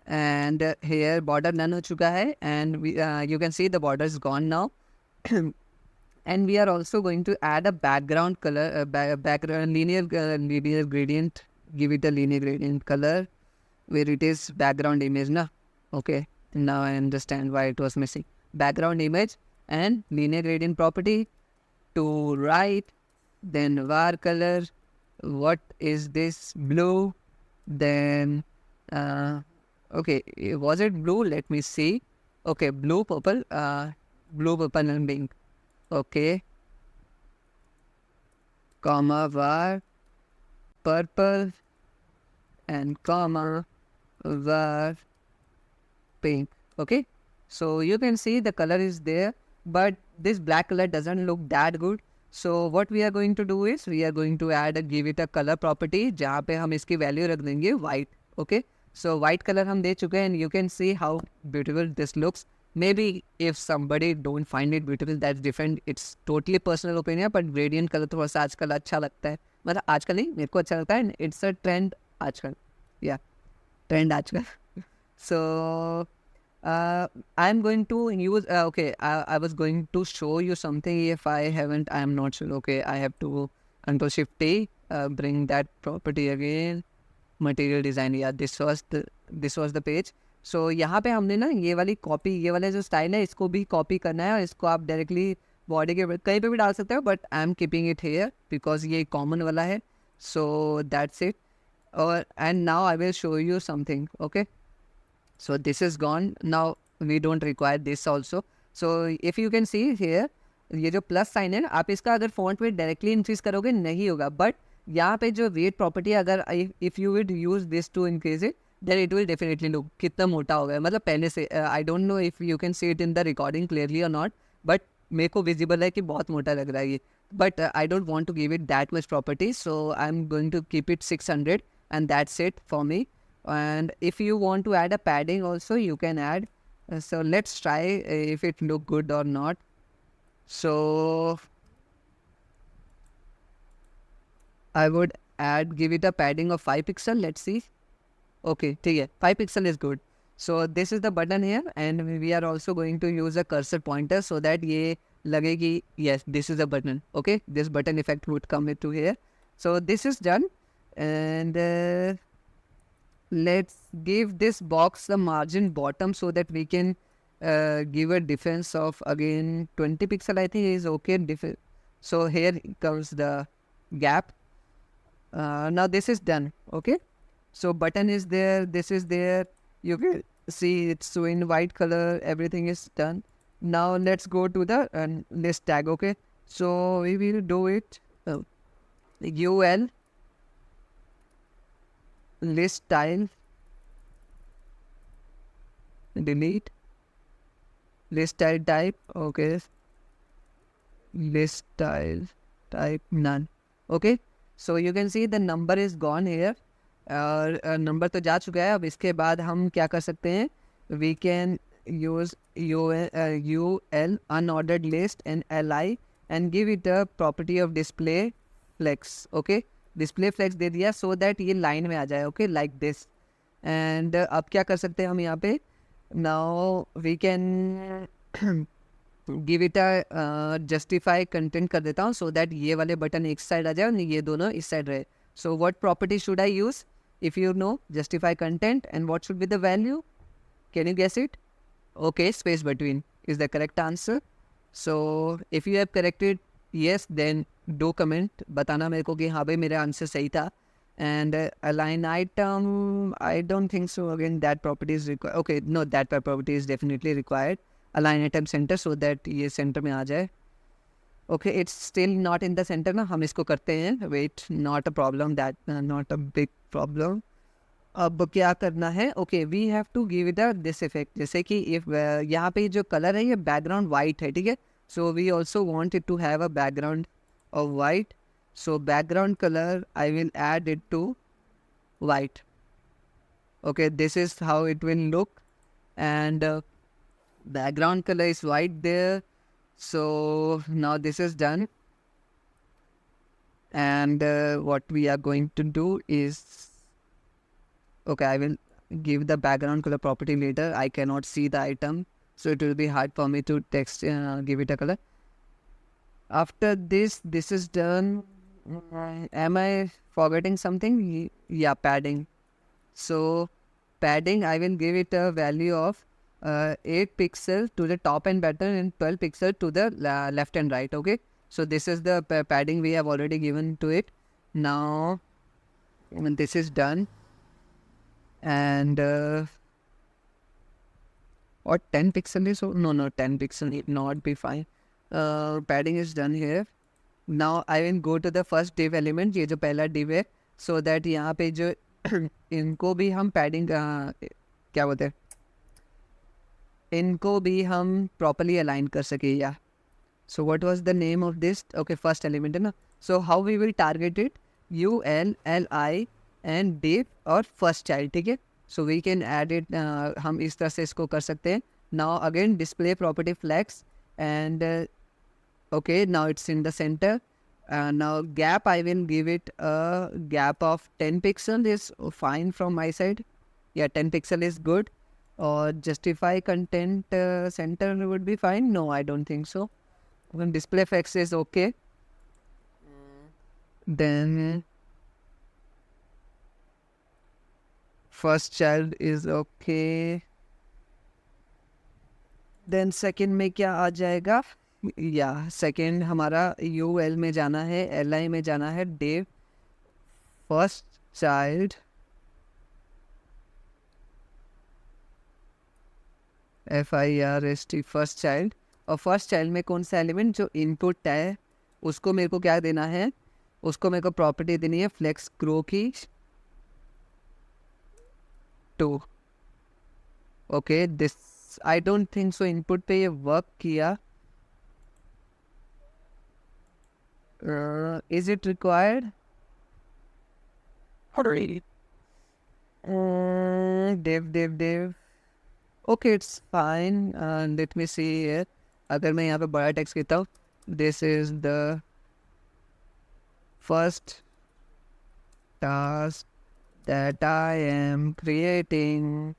And here border none हो चुका है, and you can see the border is gone now. And we are also going to add a background color, background linear gradient. Give it a linear gradient color where it is background image na. Okay, now I understand why it was missing. Background image and linear gradient property to right, then var color. What is this? Blue. Then okay, was it blue? Let me see. Okay, blue, purple, blue, purple and pink. Okay, comma var purple and comma var pink. Okay, so you can see the color is there, but this black color doesn't look that good. So what we are going to do is we are going to give it a color property जहाँ पे हम इसकी value रख देंगे white. Okay, so white color हम दे चुके हैं, and you can see how beautiful this looks. Maybe if somebody don't find it beautiful, that's different. It's totally personal opinion, but gradient color थोड़ा सा आजकल अच्छा लगता है. मतलब आजकल नहीं, मेरे को अच्छा लगता है. It's a trend आजकल. Yeah, trend आजकल. So I'm going to use okay, I was going to show you something. If I haven't, I am not sure. Okay, I have to Control Shift T, bring that property again. Material design. Yeah, this was the page. सो यहाँ पे हमने ना ये वाली copy, ये वाला जो style है इसको भी कॉपी करना है, और इसको आप डायरेक्टली बॉडी के कहीं पे भी डाल सकते हो, but I am keeping it here because ये कॉमन वाला है. So that's it. और and now I will show you something. Okay, so this is gone. Now we don't require this also. So if you can see here, ये जो plus sign है, आप इसका अगर फॉन्ट वेट डायरेक्टली इंक्रीज करोगे नहीं होगा, बट यहाँ पे जो वेट प्रॉपर्टी अगर if you with use this to increase it, then it will definitely look कितना मोटा हो गया, मतलब पहले से. I don't know if you can see it in the recording clearly और नॉट, बट मेरे को विजिबल है कि बहुत मोटा लग रहा है ये. But I don't want to give it that much property, so I am going to keep it 600 and that's it for me. And if you want to add a padding also, you can add. So let's try if it look good or not. So I would give it a padding of 5 pixel. Let's see. Okay, ठीक है, 5 pixel is good. So this is the button here, and we are also going to use a cursor pointer so that ये लगे कि yes, this is a button. Okay, this button effect would come into here. So this is done, and let's give this box the margin bottom so that we can give a difference of again 20 pixel. I think is okay. So here comes the gap. Now this is done. Okay, so button is there, this is there, you can see it's so in white color, everything is done. Now let's go to the list tag. Okay, so we will do it ul list style, delete list style type. Okay, list style type none. Okay, so you can see the number is gone here. Number तो जा चुका है. अब इसके बाद हम क्या कर सकते हैं, we can use U L unordered list and L I and give it a property of display flex. Okay, display flex दे दिया सो दैट ये लाइन में आ जाए. Okay, like this. एंड अब क्या कर सकते हैं हम यहाँ पे, now we can give it a justify content कर देता हूँ सो दैट ये वाले बटन एक साइड आ जाए और ये दोनों इस साइड रहे. सो what property should I use? If you know, justify content, and what should be the value? Can you guess it? Okay, space between is the correct answer. So if you have corrected yes, then do comment. बताना मेरे को कि हाँ भाई मेरा answer सही था. And align item, I don't think so. Again, that property is required. Okay, no, that property is definitely required. Align item center so that ये center में आ जाए. Okay, it's still not in the centre ना, हम इसको करते हैं. Wait, not a problem, that not a big problem. अब क्या करना है, okay, we have to give it a this effect. जैसे कि इफ यहाँ पे जो कलर है ये बैकग्राउंड वाइट है, ठीक है. So we also want it to have a background of white. So background colour I will add it to white. Okay, this is how it will look, and background color is white there. So now this is done, and what we are going to do is, okay, I will give the background color property later. I cannot see the item, so it will be hard for me to text give it a color. After this is done. Am I forgetting something? Yeah, padding. So padding, I will give it a value of 8 pixel to the top and bottom and 12 pixel to the left and right. Okay, so this is the padding we have already given to it. Now when this is done, and or 10 pixel is, no 10 pixel need not be fine. Padding is done here. Now I will go to the first div element, ये जो पहला div है, so that यहाँ पे जो इनको भी हम padding क्या बोलते हैं, इनको भी हम प्रॉपरली अलाइन कर सके. या so what was the name of this? Okay, first element है ना. So how we will target it, U L L I and div और फर्स्ट चाइल्ड, ठीक है. So we can add it, हम इस तरह से इसको कर सकते हैं. Now again display property flex, and okay, now it's in the centre. Now gap, I will give it a gap of 10 pixel is fine from my side. Yeah, 10 pixel is good. Or justify content center would be fine. No, I don't think so. When display effects is okay, then first child is okay. Then second में क्या आ जाएगा, या second हमारा U L में जाना है, L I में जाना है, div first child FIRST first child. और फर्स्ट चाइल्ड में कौन सा एलिमेंट जो इनपुट है उसको मेरे को क्या देना है, उसको मेरे को प्रॉपर्टी देनी है फ्लेक्स ग्रो की 2। Okay this I don't think so input पे ये वर्क किया, is it required, dev okay it's fine. Late me see here, अगर मैं यहाँ पे बड़ा टेक्स्ट कहता हूँ, this is the first task that I am creating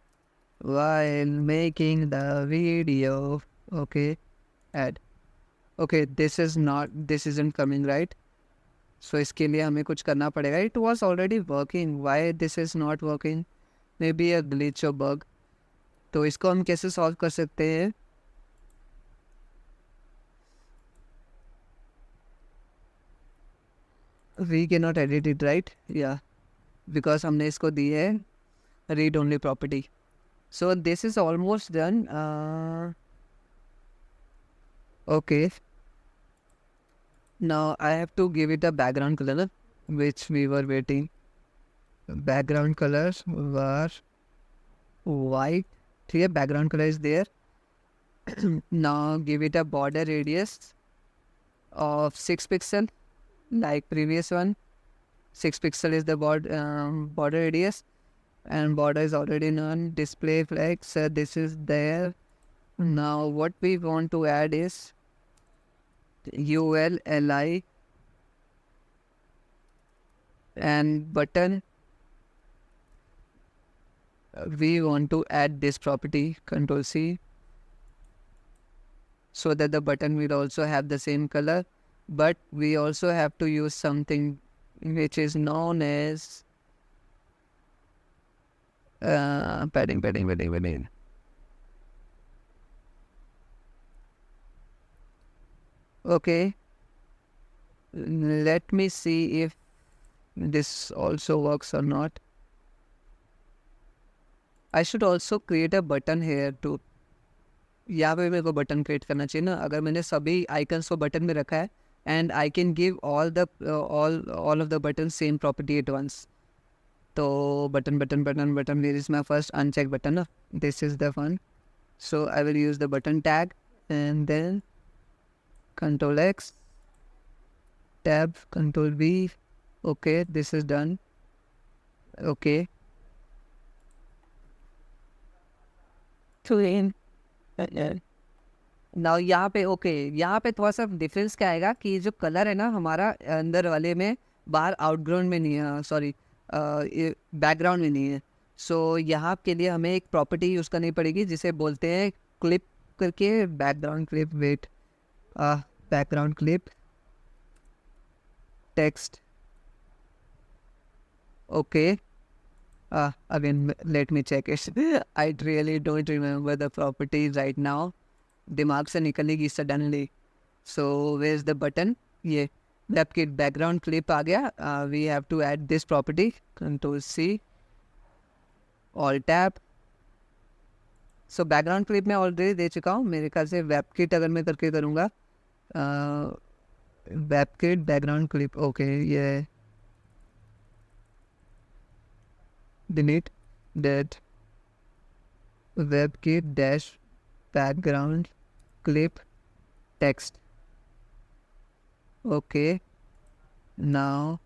while making the video. Okay, add. Okay, this isn't coming right. So इसके लिए हमें कुछ करना पड़ेगा. It was already working. Why this is not working? Maybe a glitch or bug. तो इसको हम कैसे सॉल्व कर सकते हैं? We cannot edit it, right? Yeah, because हमने इसको दी है read only property. So this is almost done. Okay. Now I have to give it a background color, which we were waiting. Background colors were white. Okay, background color is there. Now give it a border radius of 6 pixel, like previous one. 6 pixel is the border radius, and border is already known. Display flex, this is there. Now what we want to add is ULLI and button. We want to add this property, Control C, so that the button will also have the same color. But we also have to use something which is known as padding. Okay, let me see if this also works or not. I should also create a button here too. यहाँ पे मेरे को button create करना चाहिए ना, अगर मैंने सभी आइकन्स को बटन में रखा है, and I can give all of the button same property at once. तो button this is my first uncheck button ना, this is the one. So I will use the button tag and then Control X, tab, Control V. Okay, this is done. Okay. Now यहाँ पे यहाँ पे थोड़ा सा difference क्या आएगा कि जो कलर है ना हमारा अंदर वाले में, बाहर आउटग्राउंड में नहीं है, सॉरी बैकग्राउंड में नहीं है. सो यहाँ के लिए हमें एक प्रॉपर्टी यूज़ करनी पड़ेगी जिसे बोलते हैं क्लिप करके, background clip. Wait, background clip text. Okay, again let me check it. I really don't remember the properties right now, दिमाग से निकलेगी suddenly. So where's the button? ये WebKit background clip आ गया. We have to add this property. Control C, Alt Tab. So background clip मैं already दे चुका हूँ मेरे ख्याल से. WebKit अगर मैं करके करूँगा, WebKit background clip. Okay, yeah, delete that. WebKit dash background clip text. Okay, now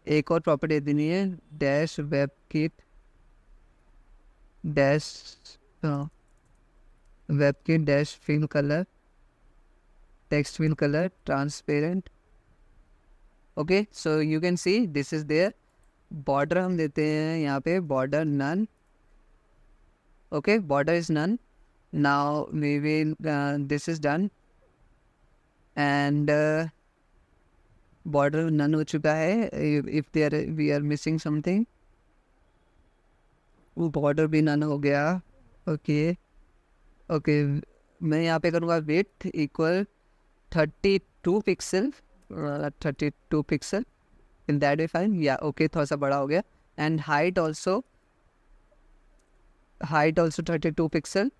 एक और प्रॉपर्टी देनी है, dash WebKit dash WebKit dash fill color, text fill color transparent. Okay, so you can see this is there. Border हम देते हैं यहाँ पे border none. Okay, border is none. Now we will this is done and border none हो चुका है. If there we are missing something, border भी none हो गया. Okay, मैं यहाँ पे करूँगा width equal 32 pixel, 32 pixel in that way fine, या ओके थोड़ा सा बड़ा हो गया. And height also 32 pixel.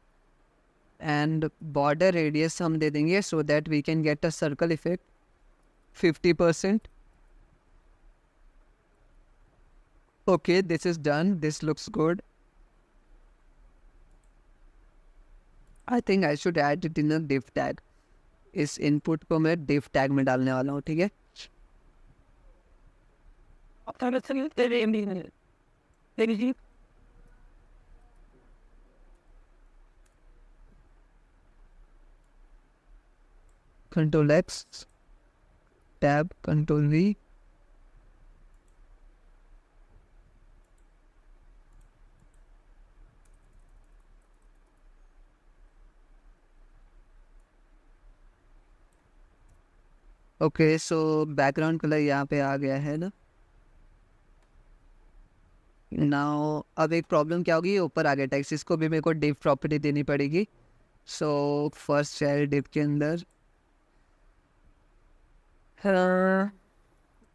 And border radius हम दे देंगे so that we can get a circle effect 50%. Okay, this is done. This looks good. I think I should add it in a div tag. इस input को मैं div tag में डालने वाला हूँ, ठीक है. Control X, tab, Control V. Okay, सो background colour यहाँ पे आ गया है ना. नाउ अब एक प्रॉब्लम क्या होगी, ऊपर आ गया टेक्स्ट, इसको भी मेरे को div प्रॉपर्टी देनी पड़ेगी. सो फर्स्ट चाइल्ड div के अंदर.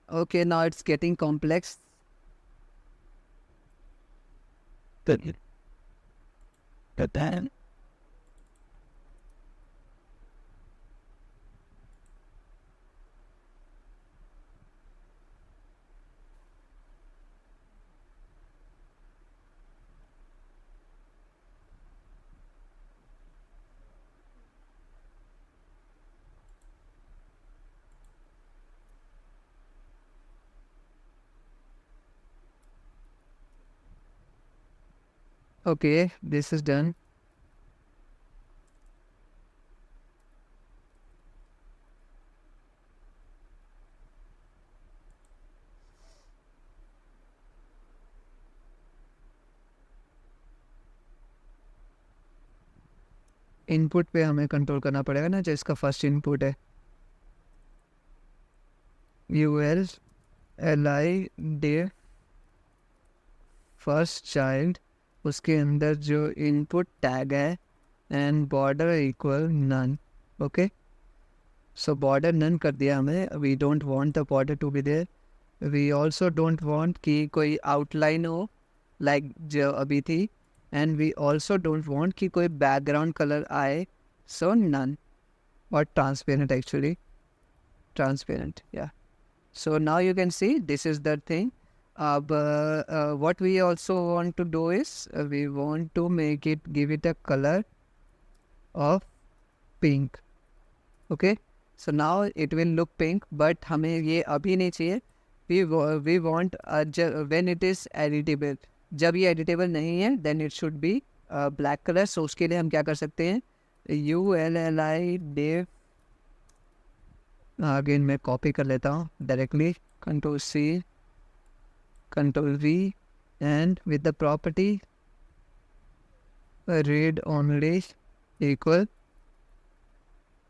Okay, now it's getting complex. Okay, this is done. Input पे हमें कंट्रोल करना पड़ेगा ना, जो इसका फर्स्ट इनपुट है. ULLI div फर्स्ट चाइल्ड, उसके अंदर जो इनपुट टैग है and border equal none. Okay, so border none कर दिया हमें. We don't want the border to be there. We also don't want कि कोई आउटलाइन हो लाइक जो अभी थी. And we also don't want कि कोई बैकग्राउंड कलर आए. सो नन और ट्रांसपेरेंट, एक्चुअली ट्रांसपेरेंट, या. So now you can see this is the thing. What we also want to do is we want to make it, give it a color of pink. Okay, so now it will look pink, but हमें ये अभी नहीं चाहिए. We want when it is editable. जब ये editable नहीं है then it should be black color. So उसके लिए हम क्या कर सकते हैं, ULLI div, अगेन मैं कॉपी कर लेता हूँ directly. Control C, control V, and with the property read only equal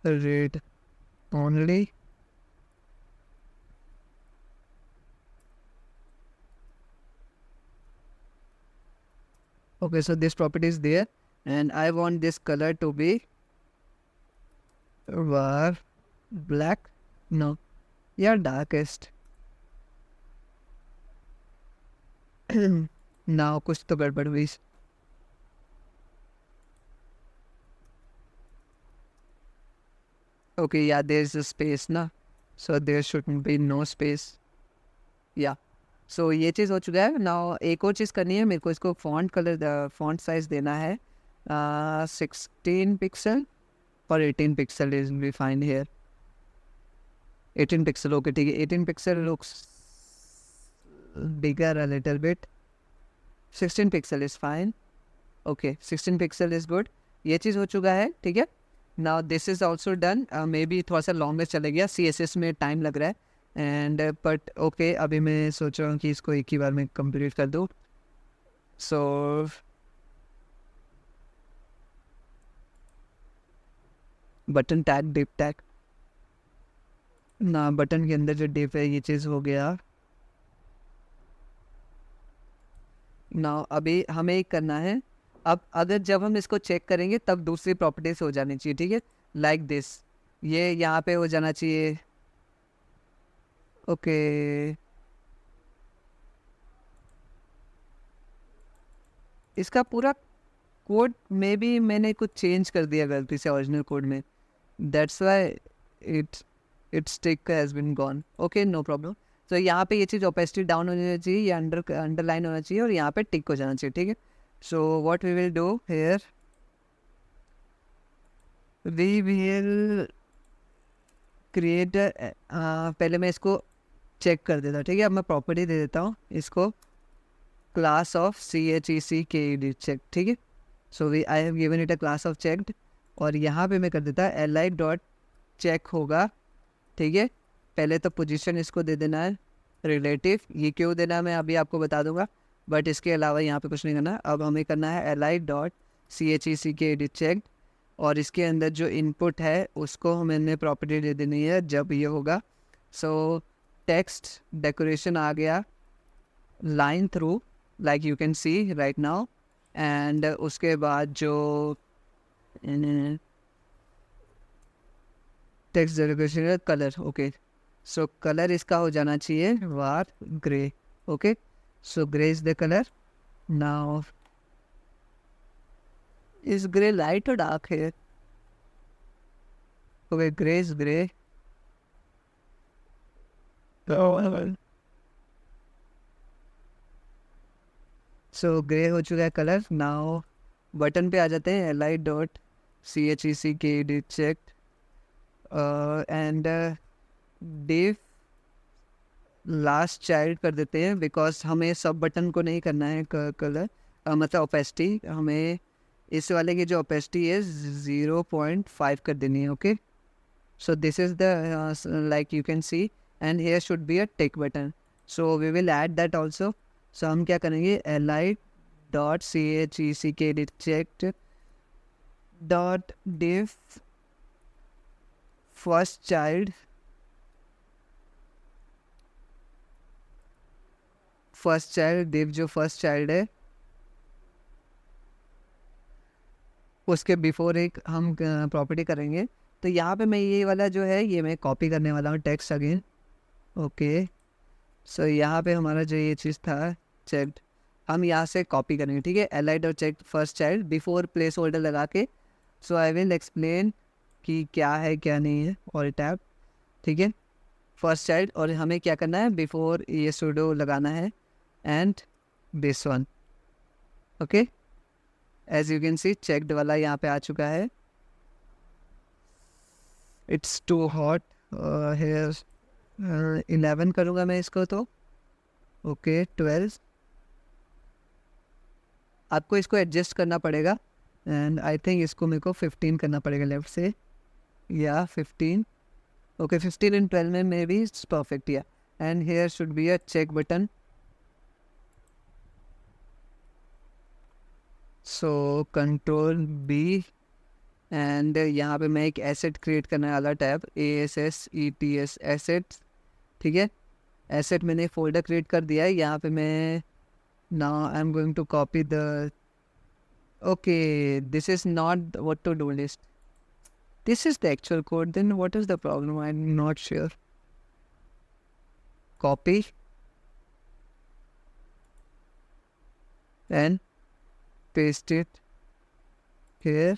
read only. Okay, so this property is there and I want this color to be var black. No, yeah, darkest. Now कुछ तो गड़बड़ हुई. Okay, yeah, there's a space ना, so there shouldn't be no space. Yeah, so ये चीज़ हो चुका है. Now एक और चीज़ करनी है मेरे को, इसको font color, font size देना है 16 पिक्सल और 18 pixel is be fine here. 18 pixel, okay, ठीक है. 18 pixel looks bigger a little bit. 16 pixel is fine. Okay, 16 pixel is good. ये चीज़ हो चुका है, ठीक है. Now this is also done. May be थोड़ा सा लॉन्गेस्ट चले गया, CSS में टाइम लग रहा है. एंड बट ओके, अभी मैं सोच रहा हूँ कि इसको एक ही बार में कंप्लीट कर दूँ. सो बटन टैग, डिव टैग ना, बटन के अंदर जो डिव है ये चीज़ हो गया. ना अभी हमें एक करना है, अब अगर जब हम इसको चेक करेंगे तब दूसरी प्रॉपर्टीज हो जानी चाहिए, ठीक है, लाइक दिस, ये यहाँ पे हो जाना चाहिए। ओके, इसका पूरा कोड में भी मैंने कुछ चेंज कर दिया गलती से ओरिजिनल कोड में, that's why it's it's tick has been gone. Okay, no problem. तो यहाँ पे ये चीज़ ओपेसिटी डाउन होनी चाहिए, ये अंडरलाइन होना चाहिए और यहाँ पे टिक हो जाना चाहिए, ठीक है। So what we will do here, we will create, पहले मैं इसको चेक कर देता हूँ, ठीक है। अब मैं प्रॉपर्टी दे देता हूँ इसको, क्लास ऑफ CHECKED चेक, ठीक है। So we I have given it a class of checked, और यहाँ पे मैं कर देता li डॉट चेक होगा, ठीक है। पहले तो पोजीशन इसको दे देना है रिलेटिव, ये क्यों देना है मैं अभी आपको बता दूंगा, बट इसके अलावा यहाँ पे कुछ नहीं करना। अब हमें करना है li डॉट CHECKED चेक, और इसके अंदर जो इनपुट है उसको मैंने प्रॉपर्टी दे देनी है जब ये होगा। सो टेक्स्ट डेकोरेशन आ गया line through, like you can see right now, and उसके बाद जो टेक्स्ट डेकोरेशन का कलर, ओके, सो कलर इसका हो जाना चाहिए वार grey. Okay, so grey is the colour. Now is grey light और डार्क है? Okay, grey is grey. So grey हो चुका है कलर। नाउ बटन पे आ जाते हैं, li dot CHECKED check, and div last child कर देते हैं, बिकॉज हमें सब बटन को नहीं करना है कलर, मतलब ओपेसिटी हमें इस वाले की जो ओपेसिटी है 0.5 कर देनी है। Okay, so this is the like you can see, and here should be a tick button, so we will add that also. So हम क्या करेंगे, li dot CHECKED check dot div first child, div जो first child है उसके before एक हम property करेंगे। तो यहाँ पे मैं ये वाला जो है ये मैं कॉपी करने वाला हूँ टेक्स्ट अगेन। ओके, सो यहाँ पे हमारा जो ये चीज़ था चेक्ड, हम यहाँ से कॉपी करेंगे, ठीक है। li dot check first child before placeholder लगा के। सो आई विल एक्सप्लेन कि क्या है क्या नहीं है, और टैब, ठीक है, फर्स्ट चाइल्ड, और हमें क्या करना है बिफोर ये सूडो लगाना है, and this one. Okay, as you can see checked वाला यहाँ पे आ चुका है। इट्स टू हॉट हेयर, 11 करूँगा मैं इसको तो। ओके, 12, आपको इसको एडजस्ट करना पड़ेगा, एंड आई थिंक इसको मेरे को 15 करना पड़ेगा लेफ्ट से, या 15। ओके, 15 एंड 12 में maybe it's perfect, yeah, and here should be a check button. So control B, and यहाँ पे मैं एक एसेट क्रिएट करने वाला टैब, ASSETS एसेट्स, ठीक है। एसेट मैंने फोल्डर क्रिएट कर दिया है यहाँ पे। मैं now I am going to copy the, okay, this is not what to do list, this is the actual code, then what is the problem, I am not sure. Copy and paste it here,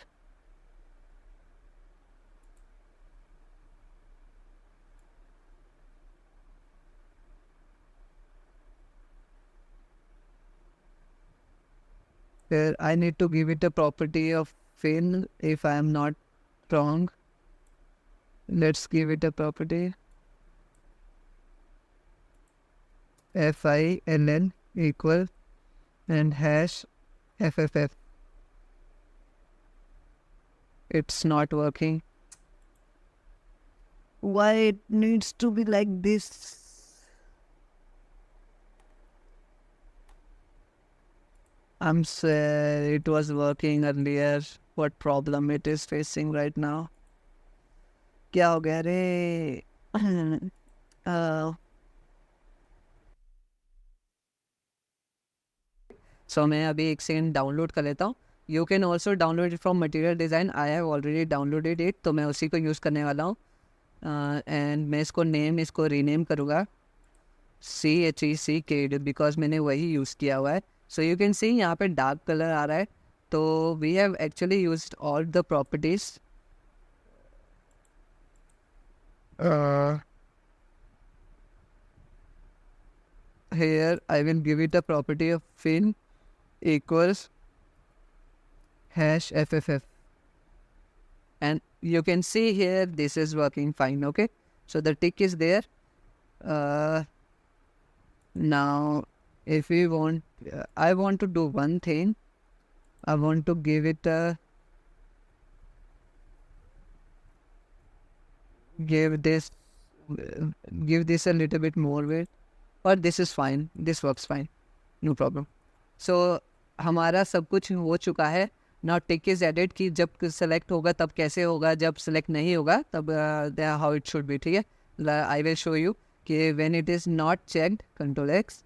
where I need to give it a property of fill if I am not wrong. Let's give it a property FILN equal and hash FFF. It's not working. Why it needs to be like this? I'm sorry, it was working earlier. What problem it is facing right now? क्या हो गया रे? सो मैं अभी एक second download कर लेता हूँ, you can also download it from material design. I have already downloaded it, तो मैं उसी को यूज़ करने वाला हूँ. एंड मैं इसको रीनेम करूँगा CHECKD बिकॉज मैंने वही यूज़ किया हुआ है. सो यू कैन सी यहाँ पे डार्क कलर आ रहा है. तो we have actually used all the properties. Here I will give it a property of fin equals #FFF, and you can see here this is working fine. Okay, so the tick is there. Now if we want, I want to do one thing. I want to give it a give this a little bit more weight, or this is fine, this works fine, no problem. So हमारा सब कुछ हो चुका है. Now tick is added कि जब select होगा तब कैसे होगा, जब सेलेक्ट नहीं होगा तब हाउ इट शुड बी. ठीक है, आई विल शो यू कि when it is not checked, control X,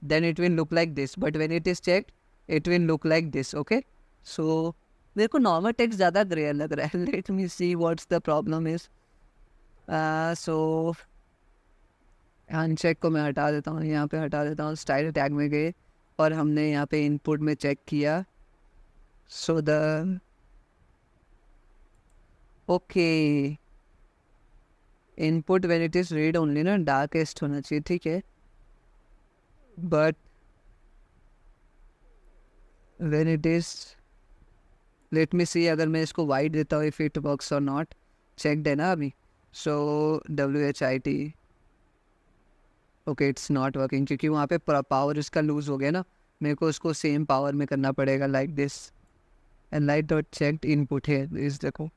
then it will look like this, but when it is checked it will look like this. Okay, so मेरे को normal text ज़्यादा greyer लग रहा है. Let me see what's the problem is. So uncheck को मैं हटा देता हूँ, यहाँ पे हटा देता हूँ. स्टाइल टैग में गए और हमने यहाँ पे इनपुट में चेक किया. So the okay input when it is read only ना डार्केस्ट होना चाहिए. ठीक है, but when it is, let me see अगर मैं इसको वाइट देता हूँ if it works or not. Check देना अभी. So WHIT, okay it's not working क्योंकि वहाँ पे पावर इसका लूज़ हो गया ना. मेरे को उसको सेम पावर में करना पड़ेगा like this. And light dot checked input है इस देखो.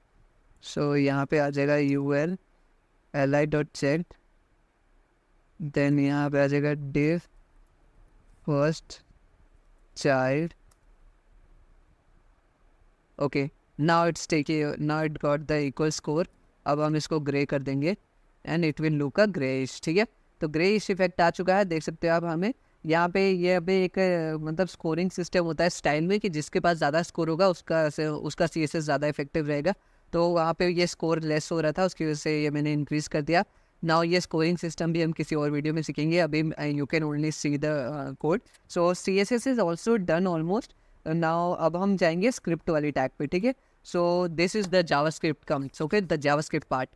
सो यहाँ पे आ जाएगा UL li dot checked, then यहाँ पे आ जाएगा div first child. Okay, now it's now it got the equal score. अब हम इसको ग्रे कर देंगे and it will look a greyish. ठीक है, तो ग्रेइश इफेक्ट आ चुका है. देख सकते हो आप हमें यहाँ पे ये अभी एक मतलब स्कोरिंग सिस्टम होता है स्टाइल में कि जिसके पास ज़्यादा स्कोर होगा उसका CSS ज़्यादा इफेक्टिव रहेगा. तो वहाँ पे ये स्कोर लेस हो रहा था, उसकी वजह से ये मैंने इंक्रीज़ कर दिया. नाउ ये स्कोरिंग सिस्टम भी हम किसी और वीडियो में सीखेंगे. अभी you can only C the code. So CSS is also done almost. Now अब हम जाएंगे स्क्रिप्ट वाली टैग पे. ठीक है, so this is the JavaScript comes. Okay, the JavaScript part.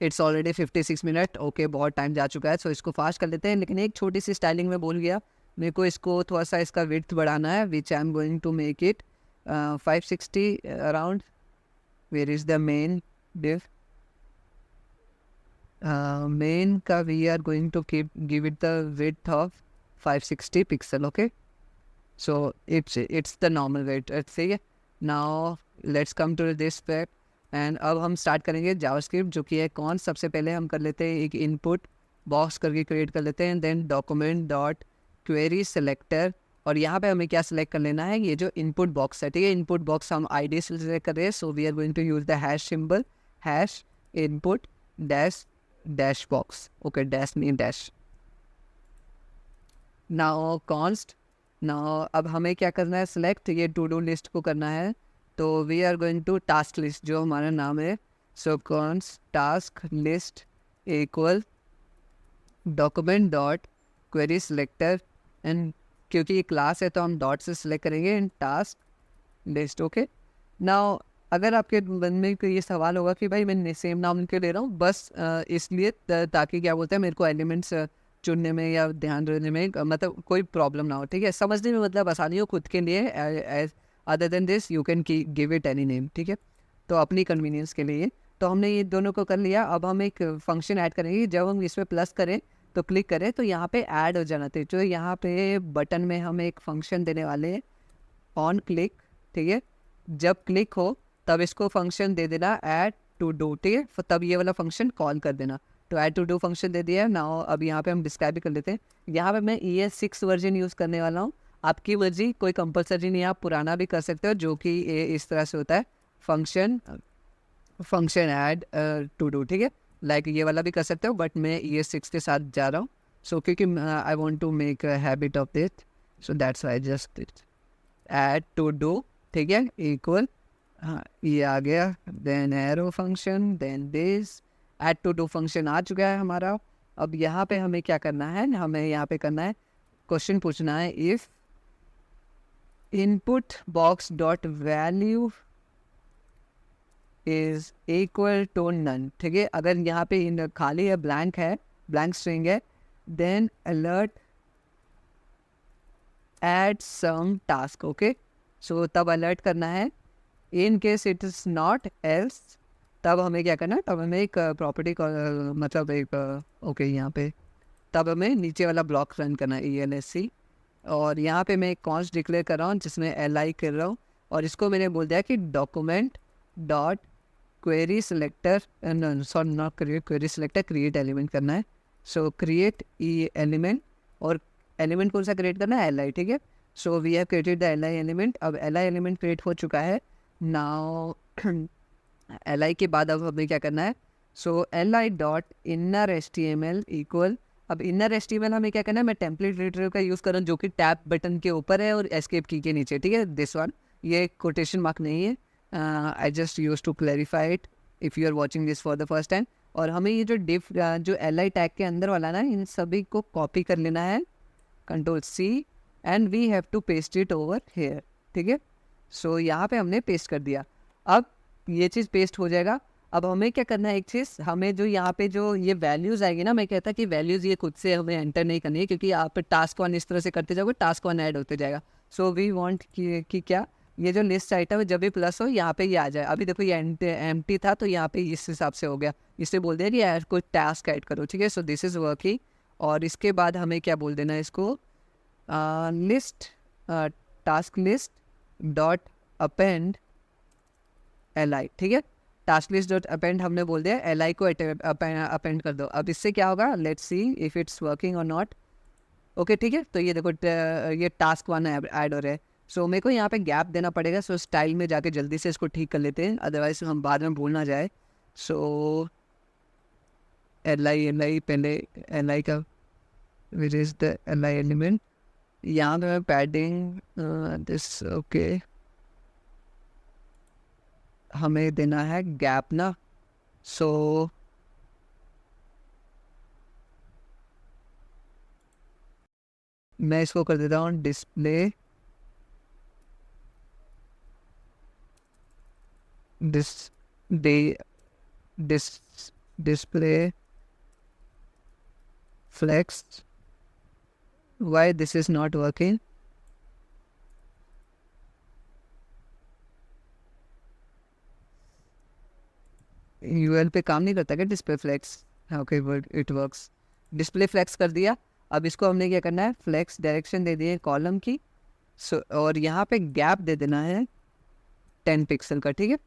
It's already 56 minute. Okay, बहुत टाइम जा चुका है. सो इसको फास्ट कर लेते हैं. लेकिन एक छोटी सी स्टाइलिंग में बोल गया, मेरे को इसको थोड़ा सा इसका विड्थ बढ़ाना है, which I am going to make it 560 around. Where is the main div? Main का we are going to give it the width of 560 pixel. Okay, so it's the normal width. ठीक है, now let's come to this fact. And अब हम start करेंगे JavaScript, जो कि है कौन. सबसे पहले हम कर लेते हैं एक इनपुट बॉक्स करके क्रिएट कर लेते हैं. Then document dot query selector, और यहाँ पे हमें क्या सेलेक्ट कर लेना है, ये जो इनपुट बॉक्स है. ठीक है, इनपुट बॉक्स हम ID से सेलेक्ट कर रहे हैं. So we are going to use the hash symbol hash input dash box. Okay, dash नहीं डैश. Now const. नाउ अब हमें क्या करना है, सेलेक्ट ये टू डू लिस्ट को करना है. तो we are going to task list जो हमारा नाम है. So const task list equal document dot query selector, and क्योंकि ये क्लास है तो हम डॉट से सिलेक्ट करेंगे इन टास्क लिस्ट. ओके, नाउ अगर आपके मन में कोई ये सवाल होगा कि भाई मैं सेम नाम क्यों ले रहा हूँ, बस इसलिए ताकि क्या बोलते हैं मेरे को एलिमेंट्स चुनने में या ध्यान रखने में मतलब कोई प्रॉब्लम ना हो. ठीक है, समझने में मतलब आसानी हो खुद के लिए. Other than this you can give it any name. ठीक है, तो अपनी कन्वीनियंस के लिए. तो हमने ये दोनों को कर लिया. अब हम एक फंक्शन ऐड करेंगे. जब हम इसमें प्लस करें तो क्लिक करें तो यहाँ पे ऐड हो जाना चाहिए. तो यहाँ पे बटन में हम एक फंक्शन देने वाले हैं ऑन क्लिक. ठीक है, जब क्लिक हो तब इसको फंक्शन दे देना ऐड टू डू. ठीक है, तब ये वाला फंक्शन कॉल कर देना. तो ऐड टू डू फंक्शन दे दिया है. नाउ अब यहाँ पे हम डिस्क्राइब भी कर लेते हैं. यहाँ पे मैं ES6 वर्जन यूज़ करने वाला हूँ. आपकी मर्जी, कोई कंपलसरी नहीं है, आप पुराना भी कर सकते हो, जो कि इस तरह से होता है फंक्शन ऐड टू डू. ठीक है, लाइक ये वाला भी कर सकते हो, बट मैं ES6 के साथ जा रहा हूँ. सो क्योंकि I want to make a habit of this, so that's why just add to do ठीक है, इक्वल, हाँ ये आ गया, then arrow function, then this add to do function आ चुका है हमारा। अब यहाँ पे हमें क्या करना है, हमें यहाँ पे करना है, क्वेश्चन पूछना है, if input box dot value is equal to none, ठीक है, अगर यहाँ पे इन खाली है, ब्लैंक है, ब्लैंक स्ट्रिंग है, then alert add some task, okay. So तब अलर्ट करना है, in case it is not else, तब हमें क्या करना है, तब हमें एक प्रॉपर्टी मतलब एक ओके यहाँ पे तब हमें नीचे वाला ब्लॉक रन करना है, ELSC, और यहाँ पे मैं एक कॉन्स्ट डिक्लेयर कर रहा हूँ जिसमें LI कर रहा हूँ, और इसको मैंने बोल दिया कि document dot query selector, sorry not query selector, create element करना है। सो क्रिएट एलिमेंट, और एलिमेंट कौन सा क्रिएट करना है, LI, ठीक है। So we have created the LI element, अब LI एलिमेंट क्रिएट हो चुका है। नाउ LI के बाद अब हमें क्या करना है, सो LI dot inner HTML equal, अब इनर HTML हमें क्या करना है, मैं टेम्पलेट एडिटर का यूज़ कर रहा हूँ जो कि टैब बटन के ऊपर है और एस्केप की के नीचे, ठीक है, दिस वन, ये कोटेशन मार्क नहीं है, I just use to clarify it if you are watching this for the first time. और हमें ये जो डिफ जो LI टैग के अंदर वाला ना, इन सभी को कॉपी कर लेना है, Ctrl+C, and we have to paste it over here, ठीक है। सो यहाँ पे हमने पेस्ट कर दिया, अब ये चीज़ पेस्ट हो जाएगा। अब हमें क्या करना है, एक चीज़, हमें जो यहाँ पे जो ये वैल्यूज़ आएगी ना, मैं कहता कि वैल्यूज़ ये खुद से हमें एंटर नहीं करनी है, क्योंकि आप टास्क वन इस तरह से करते जाओगे, टास्क वन ऐड होते जाएगा। सो वी वांट कि क्या, ये जो लिस्ट आइटम है जब भी प्लस हो यहाँ पे ये आ जाए। अभी देखो ये एम्प्टी था तो यहाँ पे इस हिसाब से हो गया, इससे बोल दिया कि यार कोई टास्क ऐड करो, ठीक है। सो दिस इज़ वर्किंग, और इसके बाद हमें क्या बोल देना है इसको, list task list dot append LI, ठीक है। टास्क लिस्ट डॉट अपेंड हमने बोल दिया, LI को अपेंड कर दो। अब इससे क्या होगा, let's see if it's working और नॉट, ओके, ठीक है। तो ये देखो ये टास्क वन ऐड हो रहा है। सो मेरे को यहाँ पे गैप देना पड़ेगा, सो स्टाइल में जाके जल्दी से इसको ठीक कर लेते हैं, अदरवाइज हम बाद में भूल ना जाए। सो LI पहले LI का which is the LI element, यहाँ पे मैं पैडिंग दिस, ओके, हमें देना है गैप ना। सो मैं इसको कर देता हूँ display display flex, why this is not working, UL पे काम नहीं करता क्या display flex, okay it works, display flex कर दिया। अब इसको हमने क्या करना है, फ्लेक्स डायरेक्शन दे दिए कॉलम की, और यहाँ पे गैप दे देना है 10 पिक्सल का, ठीक है।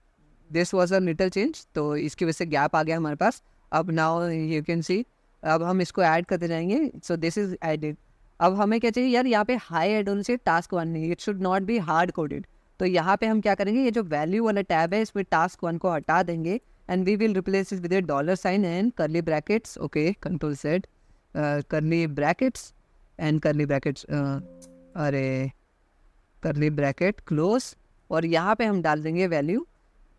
This was a little change, तो इसकी वजह से गैप आ गया हमारे पास। अब नाउ यू कैन सी, अब हम इसको ऐड करते जाएंगे, सो दिस इज एडेड। अब हमें क्या चाहिए यार, यहाँ पे हाई ऐड होने से टास्क वन नहीं, it should not B hard coded. तो यहाँ पे हम क्या करेंगे, ये जो वैल्यू वाला टैब है इसमें टास्क वन को हटा देंगे, and we will replace it with $sign and curly brackets, okay, Ctrl+Z, curly brackets and curly brackets, अरे करली ब्रैकेट क्लोज, और यहाँ पे हम डाल देंगे वैल्यू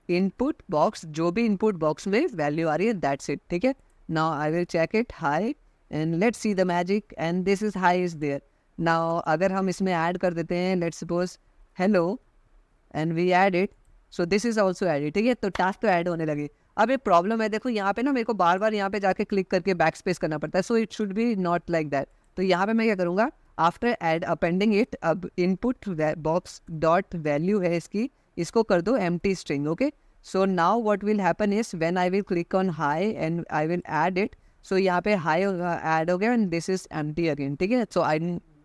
इनपुट बॉक्स, जो भी इनपुट बॉक्स में वैल्यू आ रही है, दैट्स इट, ठीक है। Now I will check it hi and let's see the magic, and this is hi is there. नाउ अगर हम इसमें ऐड कर देते हैं, let's suppose hello, and we add it, so this is also added, ठीक है। तो टास्क तो ऐड होने लगे। अब एक प्रॉब्लम है, देखो यहाँ पे ना मेरे को बार बार यहाँ पे जाके क्लिक करके बैक स्पेस करना पड़ता है, so it should be not like that. तो यहाँ पे मैं क्या करूँगा, आफ्टर एड अपेंडिंग इट, अब इनपुट बॉक्स डॉट वैल्यू है इसकी, इसको कर दो empty string, okay. So now what will happen is when I will click on hi and I will add it, so यहाँ पे हाई ऐड हो गया and this is empty again, ठीक है। So I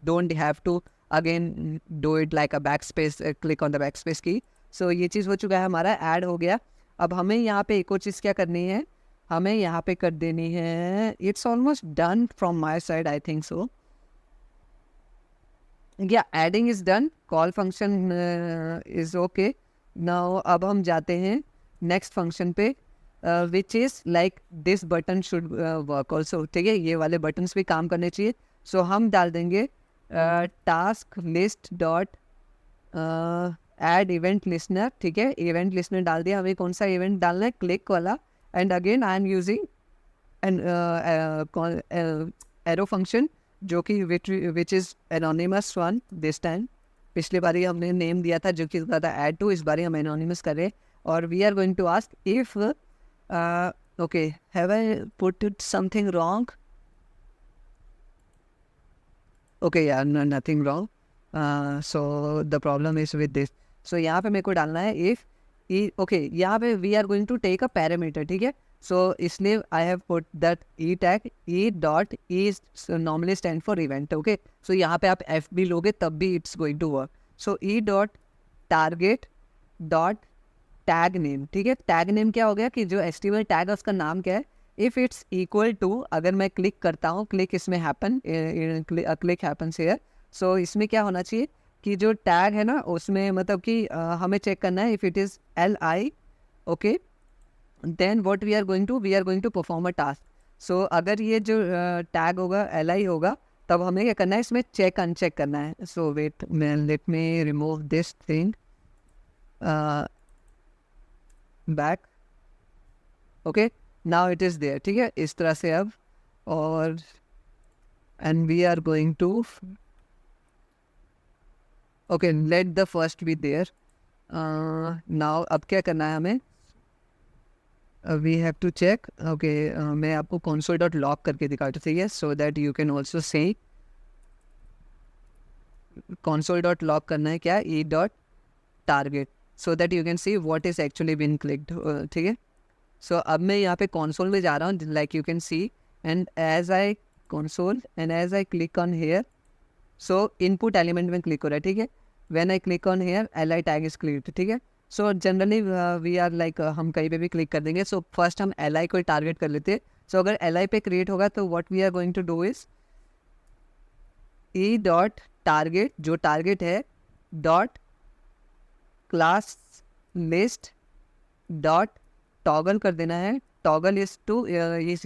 don't have to again do it like a back space, click on the back space की। सो ये चीज़ हो चुका है, हमारा ऐड हो गया। अब हमें यहाँ पे एक और चीज़ क्या करनी है, हमें यहाँ पे कर देनी है, it's almost done from my side, I think so, या adding is done, call function is okay. Now अब हम जाते हैं नेक्स्ट फंक्शन पे, which is like this button should work also, ठीक है, ये वाले बटन्स भी काम करने चाहिए। सो हम डाल देंगे task list dot add event listener, ठीक है, इवेंट लिसनर डाल दिया, हमें कौन सा इवेंट डालना है, क्लिक वाला. And again I am using N arrow function जो कि which is anonymous one this time. पिछली बारी हमने नेम दिया था जो कि था ऐड टू, इस बारी हम एनोनिमस कर रहे हैं. और we are going to ask if okay have I put it something wrong. Okay यार, nothing wrong. So the problem is with this. So यहाँ पे मेरे को डालना है इफ ई. ओके, यहाँ पे we are going to take a parameter, ठीक है. सो इसलिए I have put that E tag E dot E normally stand for event. Okay, so यहाँ पे आप एफ भी लोगे तब भी it's going to work. So E dot target dot tag name, ठीक है. टैग नेम क्या हो गया कि जो एचटीएमएल टैग है उसका नाम क्या है. इफ़ इट्स इक्वल टू, अगर मैं क्लिक करता हूँ, क्लिक इसमें हैपन, क्लिक हैपन्स हियर. सो इसमें क्या होना चाहिए कि जो टैग है ना उसमें मतलब कि हमें चेक करना है if it is L I. Okay, then what we are going to perform a task. So अगर ये जो टैग होगा एल आई होगा तब हमें क्या करना है, इसमें चेक अनचेक करना है. So wait, let me remove this thing back. Okay, now it is there, ठीक है, इस तरह से अब. और and we are going to okay let the first be there. Now अब क्या करना है हमें, we have to check. Okay, मैं आपको console डॉट लॉग करके दिखाता हूँ, ठीक है, so that you can also say. console dot log करना है क्या, ई dot target, so that you can see what is actually bin clicked, ठीक है. सो अब मैं यहाँ पे console में जा रहा हूँ, like you can see. And as I console and as I click on here, सो इनपुट एलिमेंट में क्लिक हो रहा है, ठीक है. When I click on here L I tag is click, ठीक है. So generally we are like हम कहीं पे भी क्लिक कर देंगे. सो फर्स्ट हम एल आई को टारगेट कर लेते हैं. सो अगर एल आई पे क्रिएट होगा तो what we are going to do is e dot target, जो टारगेट है, dot class list dot toggle कर देना है. Toggle is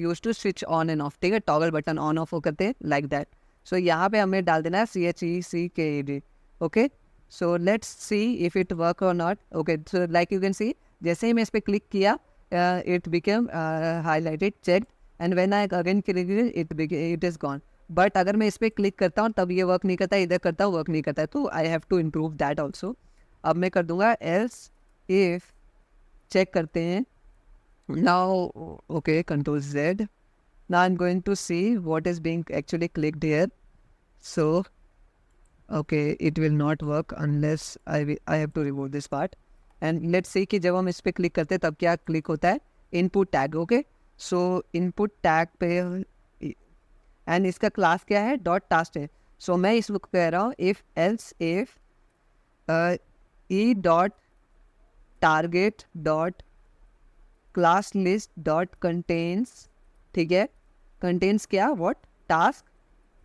use to switch on and off, ठीक है. टॉगल बटन ऑन ऑफ करते हैं लाइक दैट. सो यहाँ पे हमें डाल देना है CHECKED. Okay, so let's see if it work और not. Okay, so like you can see जैसे ही मैं इस पर क्लिक किया it became highlighted check. And when I again click it is gone. But अगर मैं इस पर क्लिक करता हूँ तब ये वर्क नहीं करता, इधर करता हूँ वर्क नहीं करता है, तो I have to improve that also. अब मैं कर दूंगा एल्स इफ, चेक करते हैं. Now, okay, Control Z. Now I'm going to see what is being actually clicked here. So, okay, it will not work unless I have to remove this part. And let's see कि जब हम इस पे click करते हैं तब क्या click होता है, इनपुट टैग. ओके, सो इनपुट टैग पे एंड इसका क्लास क्या है, डॉट टास्क है. सो मैं इसको कह रहा हूँ if else if E dot target dot class list dot contains, ठीक है, कंटेन्स क्या, व्हाट, टास्क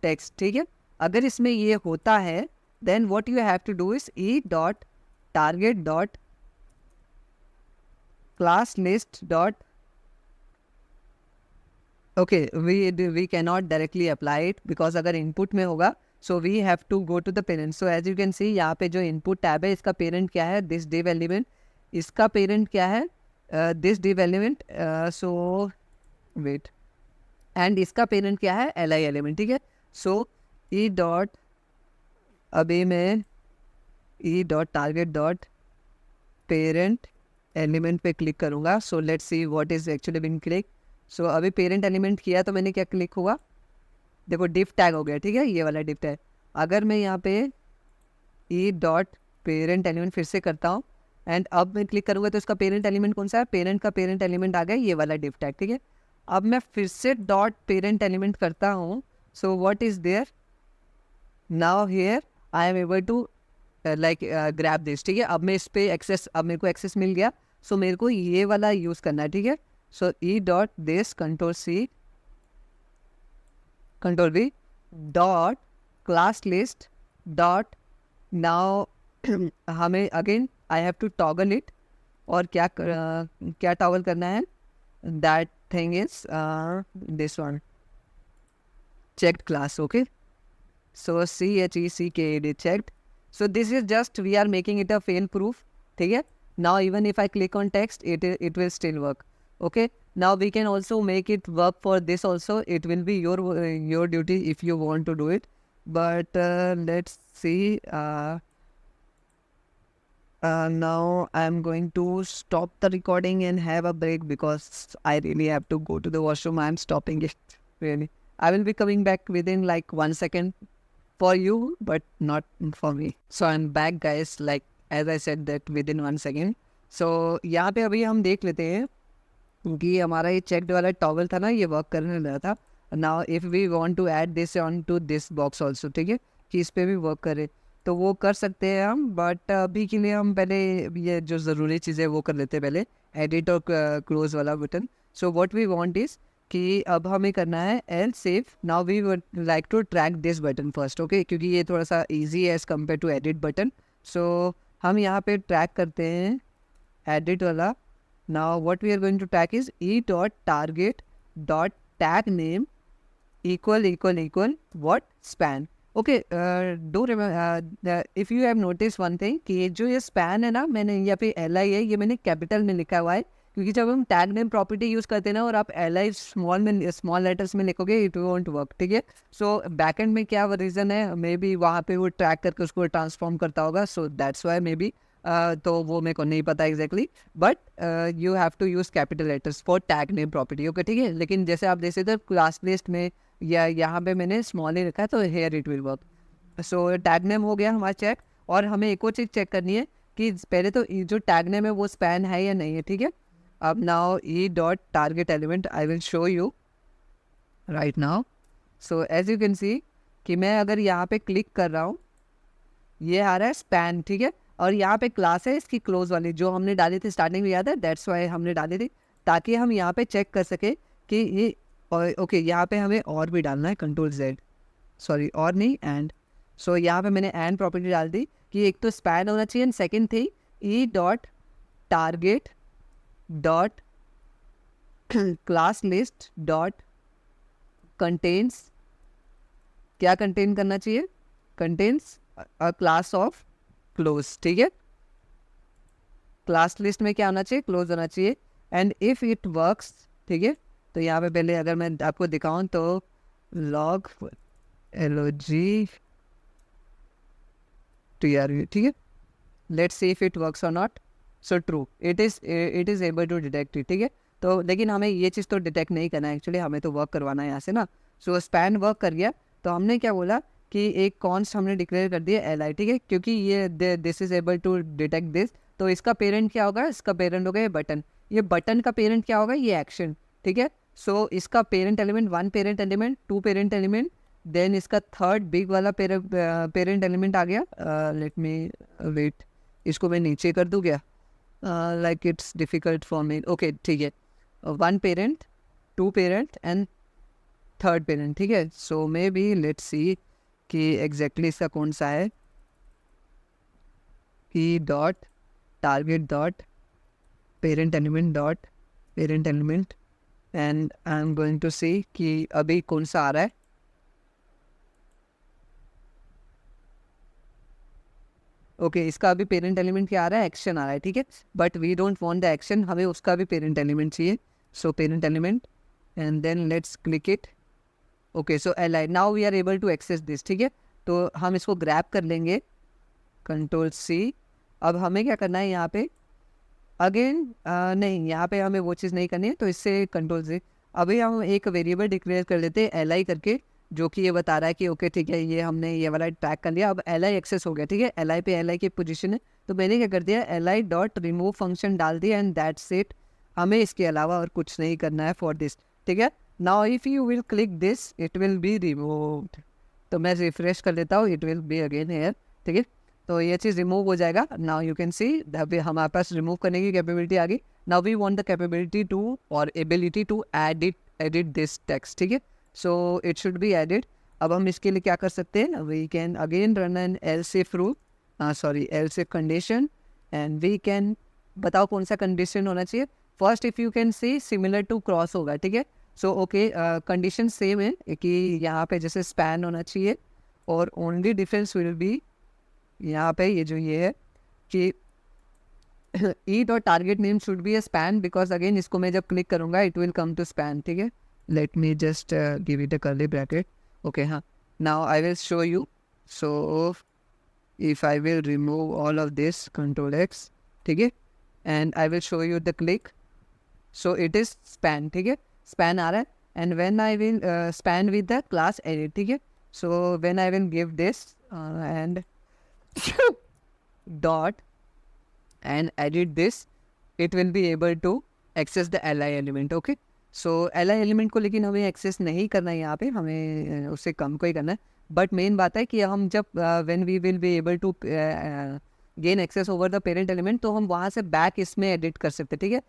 टेक्स्ट, ठीक है. अगर इसमें ये होता है then what you have to do is e dot target dot class list dot. Okay, we can not directly apply it because अगर इनपुट में होगा so we have to go to the parent. So as you can see यहाँ पे जो input tab है इसका parent क्या है, दिस डिव एलिमेंट. इसका पेरेंट क्या है, this div element. So wait, and इसका पेरेंट क्या है, एल आई एलिमेंट, ठीक है. सो ई डॉट, अभी मैं E dot target dot parent element पे क्लिक करूँगा. So let's see what is actually been click. So अभी पेरेंट एलिमेंट किया तो मैंने क्या क्लिक हुआ, देखो डिव टैग हो गया, ठीक है, ये वाला डिव टैग. अगर मैं यहाँ पे ई डॉट पेरेंट एलिमेंट फिर से करता हूँ एंड अब मैं क्लिक करूँगा तो इसका पेरेंट एलिमेंट कौन सा है, पेरेंट का पेरेंट एलिमेंट आ गया ये वाला डिव टैग, ठीक है. अब मैं फिर से डॉट पेरेंट एलिमेंट करता हूँ. So what is there now here, I am able to like grab this, ठीक है. अब मैं इस पर एक्सेस, अब मेरे को एक्सेस मिल गया. सो मेरे को ये वाला यूज़ करना है, ठीक है. So E dot this control C control V dot class list dot. Now हमें again I have to toggle it. और क्या टॉगल करना है, that thing is this one, checked class. Okay, so CHECKED checked. So this is just we are making it a fail proof, ठीक है. Now even if I click on text it will still work. Okay, now we can also make it work for this also. It will be your duty if you want to do it, but let's see. Now I'm going to stop the recording and have a break because I really have to go to the washroom. I'm stopping it. Really, I will be coming back within like 1 second for you, but not for me. So I'm back, guys. Like as I said that within 1 second. So यहाँ पे अभी हम देख लेते हैं कि हमारा ये चेक्ड वाला टॉवल था ना, ये वर्क करने लगा था. Now if we want to add this on to this box also, ठीक है, कि इस पर भी वर्क करे तो वो कर सकते हैं हम. बट अभी के लिए हम पहले ये जो ज़रूरी चीज़ें वो कर लेते हैं पहले, एडिट और क्लोज वाला button. So what we want is कि अब हमें करना है L save. Now we would like to track this button first, okay, क्योंकि ये थोड़ा सा ईजी है as compare to edit button. So हम यहाँ पे ट्रैक करते हैं एडिट वाला. Now what we are going to tag is e.target.tag name equal what span. Okay, do remember if you have noticed one thing कि जो ये span है ना, मैंने यहाँ पे li है, ये मैंने कैपिटल में लिखा हुआ है क्योंकि जब हम टैग नेम प्रॉपर्टी यूज़ करते हैं ना और आप li स्मॉल लेटर्स में लिखोगे इट वोंट वर्क, ठीक है. सो बैकएंड में क्या रीज़न है, मे बी वहाँ पे वो ट्रैक करके उसको ट्रांसफॉर्म करता होगा. So that's why maybe तो वो मेरे को नहीं पता exactly, but you have to use capital letters for tag name property, okay, ठीक है. लेकिन जैसे आप देख सकते हो क्लास लिस्ट में या यहाँ पे मैंने स्मॉल ही रखा है तो here it will work. So tag name हो गया हमारा चेक. और हमें एक और चीज़ चेक करनी है कि पहले तो जो टैग नेम है वो स्पैन है या नहीं है, ठीक है. अब now e.target element I will show you right now. So as you can see कि मैं अगर यहाँ पे क्लिक कर रहा हूँ ये आ रहा है स्पैन, ठीक है. और यहाँ पे क्लास है इसकी क्लोज वाली जो हमने डाली थी स्टार्टिंग में, याद है, दैट्स वाई हमने डाली थी ताकि हम यहाँ पे चेक कर सके कि ये ओके. यहाँ पे हमें और भी डालना है, कंट्रोल जेड, सॉरी और नहीं एंड. सो यहाँ पे मैंने एंड प्रॉपर्टी डाल दी कि एक तो स्पैन होना चाहिए एंड सेकेंड थी e.target.class list डॉट कंटेन्स. क्या कंटेन करना चाहिए, contains a class of close, ठीक है. क्लास लिस्ट में क्या होना चाहिए, क्लोज होना चाहिए. एंड इफ इट वर्क्स, ठीक है, तो यहाँ पे पहले अगर मैं आपको दिखाऊं तो log log tr, ठीक है. Let's see if it works or not. So true, it is able to detect it, ठीक है. तो लेकिन हमें ये चीज़ तो डिटेक्ट नहीं करना है एक्चुअली, हमें तो वर्क करवाना है यहाँ से ना. सो स्पैन वर्क कर गया तो हमने क्या बोला कि एक कॉन्स्ट हमने डिक्लेयर कर दिया li, ठीक है, क्योंकि ये this is able to detect this. तो इसका पेरेंट क्या होगा, इसका पेरेंट होगा ये बटन. ये बटन का पेरेंट क्या होगा, ये एक्शन, ठीक है. सो इसका parent element 1 parent element, 2 parent element, then इसका थर्ड बिग वाला पेरेंट एलिमेंट आ गया. लेट मी वेट, इसको मैं नीचे कर दूँ क्या, like it's difficult for me. Okay ठीक है, 1 parent, 2 parent and third parent, ठीक है. सो मे बी लेट्स सी कि एग्जैक्टली इसका कौन सा है. e.target.parent element and I am going to see कि अभी कौन सा आ रहा है. ओके इसका अभी पेरेंट एलिमेंट क्या आ रहा है, एक्शन आ रहा है, ठीक है. But we don't want the action, हमें उसका भी पेरेंट एलिमेंट चाहिए. So parent element and then let's click it. Okay so li, now we are able to access this, ठीक है. तो हम इसको ग्रैब कर लेंगे, कंट्रोल सी. अब हमें क्या करना है यहाँ पे अगेन, नहीं यहाँ पे हमें वो चीज़ नहीं करनी है, तो इससे कंट्रोल से अभी हम एक वेरिएबल डिक्लेयर कर लेते हैं li करके, जो कि ये बता रहा है कि ओके ठीक है ये हमने ये वाला ट्रैक कर लिया. अब li एक्सेस हो गया, ठीक है. li पे li की पोजीशन है, तो मैंने क्या कर दिया, li डॉट रिमूव फंक्शन डाल दिया एंड दैट्स इट. हमें इसके अलावा और कुछ नहीं करना है फॉर दिस, ठीक है. Now if you will click this it will be removed. तो मैं रिफ्रेश कर लेता हूँ, it will be again here, ठीक है. तो ये चीज़ रिमूव हो जाएगा. नाउ यू कैन सी हमारे पास रिमूव करने की कैपेबिलिटी आ गई. Now we want the capability to or ability to edit this text, ठीक है. So it should be edited. अब हम इसके लिए क्या कर सकते हैं, we can again run an else if rule, else if condition and we can, बताओ कौन सा कंडीशन होना चाहिए. First if you can see similar to cross होगा, ठीक है. सो ओके कंडीशन सेम है कि यहाँ पे जैसे स्पैन होना चाहिए और ओनली डिफरेंस विल बी यहाँ पे ये जो ये है कि ई dot target name should be a span, because again इसको मैं जब क्लिक करूँगा it will come to span, ठीक है. Let me just give it a curly bracket. Okay, हाँ, now I will show you. So if I will remove all of this, control X, ठीक है, and I will show you the click. So it is span, ठीक है, span आ रहा है, and when I will span with the class edit, ठीक है. So when I will give this and dot and edit this, it will be able to access the li element. Okay, so li element को लेकिन हमें access नहीं करना है यहाँ पे, हमें उससे कम को ही करना है. बट मेन बात है कि हम जब when we will be able to gain access over the parent element, तो हम वहाँ से बैक इसमें एडिट कर सकते हैं, ठीक है.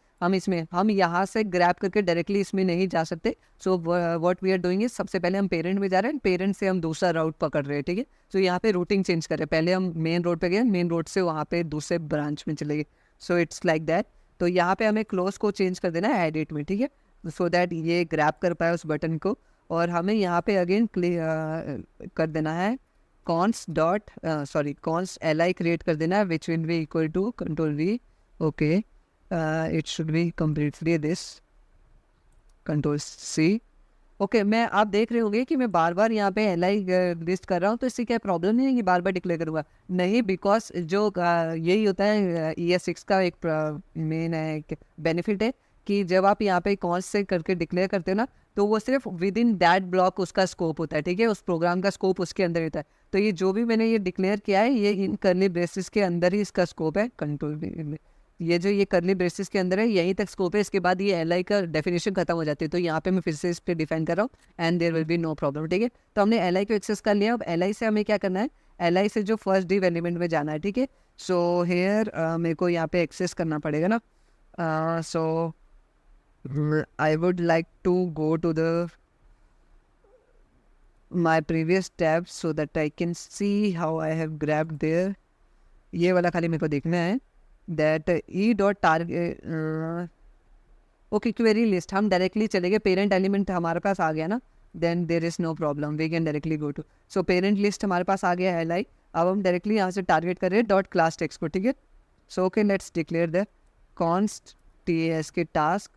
हम यहाँ से ग्रैब करके डायरेक्टली इसमें नहीं जा सकते. So what we are doing is, सबसे पहले हम पेरेंट में जा रहे हैं, पेरेंट से हम दूसरा राउट पकड़ रहे हैं, ठीक है. सो यहाँ पे रूटिंग चेंज कर रहे हैं, पहले हम मेन रोड पे गए, मेन रोड से वहाँ पे दूसरे ब्रांच में चले गए. So it's like that. तो यहाँ पे हमें क्लोज को चेंज कर देना है एडिट में, ठीक है, सो दैट ये ग्रैब कर पाए उस बटन को. और हमें यहाँ पे अगेन कर देना है const dot const li create कर देना है, which will be equal to control v. Okay, it should be completely this, control c. Okay, मैं आप देख रहे होंगे कि मैं बार बार यहाँ पे li लिस्ट कर रहा हूँ, तो इससे क्या प्रॉब्लम नहीं है कि बार बार डिक्लेयर करूँगा? नहीं, बिकॉज जो यही होता है ES6 का एक मेन है बेनिफिट है कि जब आप यहाँ पे कॉन्स से करके डिक्लेयर करते हो ना, तो वो सिर्फ विद इन दैट ब्लॉक उसका स्कोप होता है, ठीक है, उस प्रोग्राम का स्कोप उसके अंदर होता है. तो ये जो भी मैंने ये डिक्लेयर किया है, ये इन करली ब्रेसेस के अंदर ही इसका स्कोप है. कंट्रोल ये जो ये करली ब्रेसेस के अंदर है, यहीं तक स्कोप है. इसके बाद ये li का डेफिनेशन खत्म हो जाती है. तो यहाँ पे मैं फिर से इस पर डिफाइन कर रहा हूँ, and there will be no problem, ठीक है. तो हमने li को एक्सेस कर लिया. अब li से हमें क्या करना है, li से जो फर्स्ट डिव एलिमेंट में जाना है, ठीक है. सो हेयर मेरे को यहाँ पे एक्सेस करना पड़ेगा ना. सो I would like to go to my previous tab so that I can see how I have grabbed there. ये वाला खाली मेरे को देखना है. That e dot target okay, query list हम डायरेक्टली चले गए, पेरेंट एलिमेंट हमारे पास आ गया ना, then there is no problem, we can directly go to. So parent list हमारे पास आ गया है li. अब हम डायरेक्टली यहाँ से टारगेट कर रहे हैं डॉट क्लास टेक्स्ट को, ठीक है. So okay, let's declare the const TAS के टास्क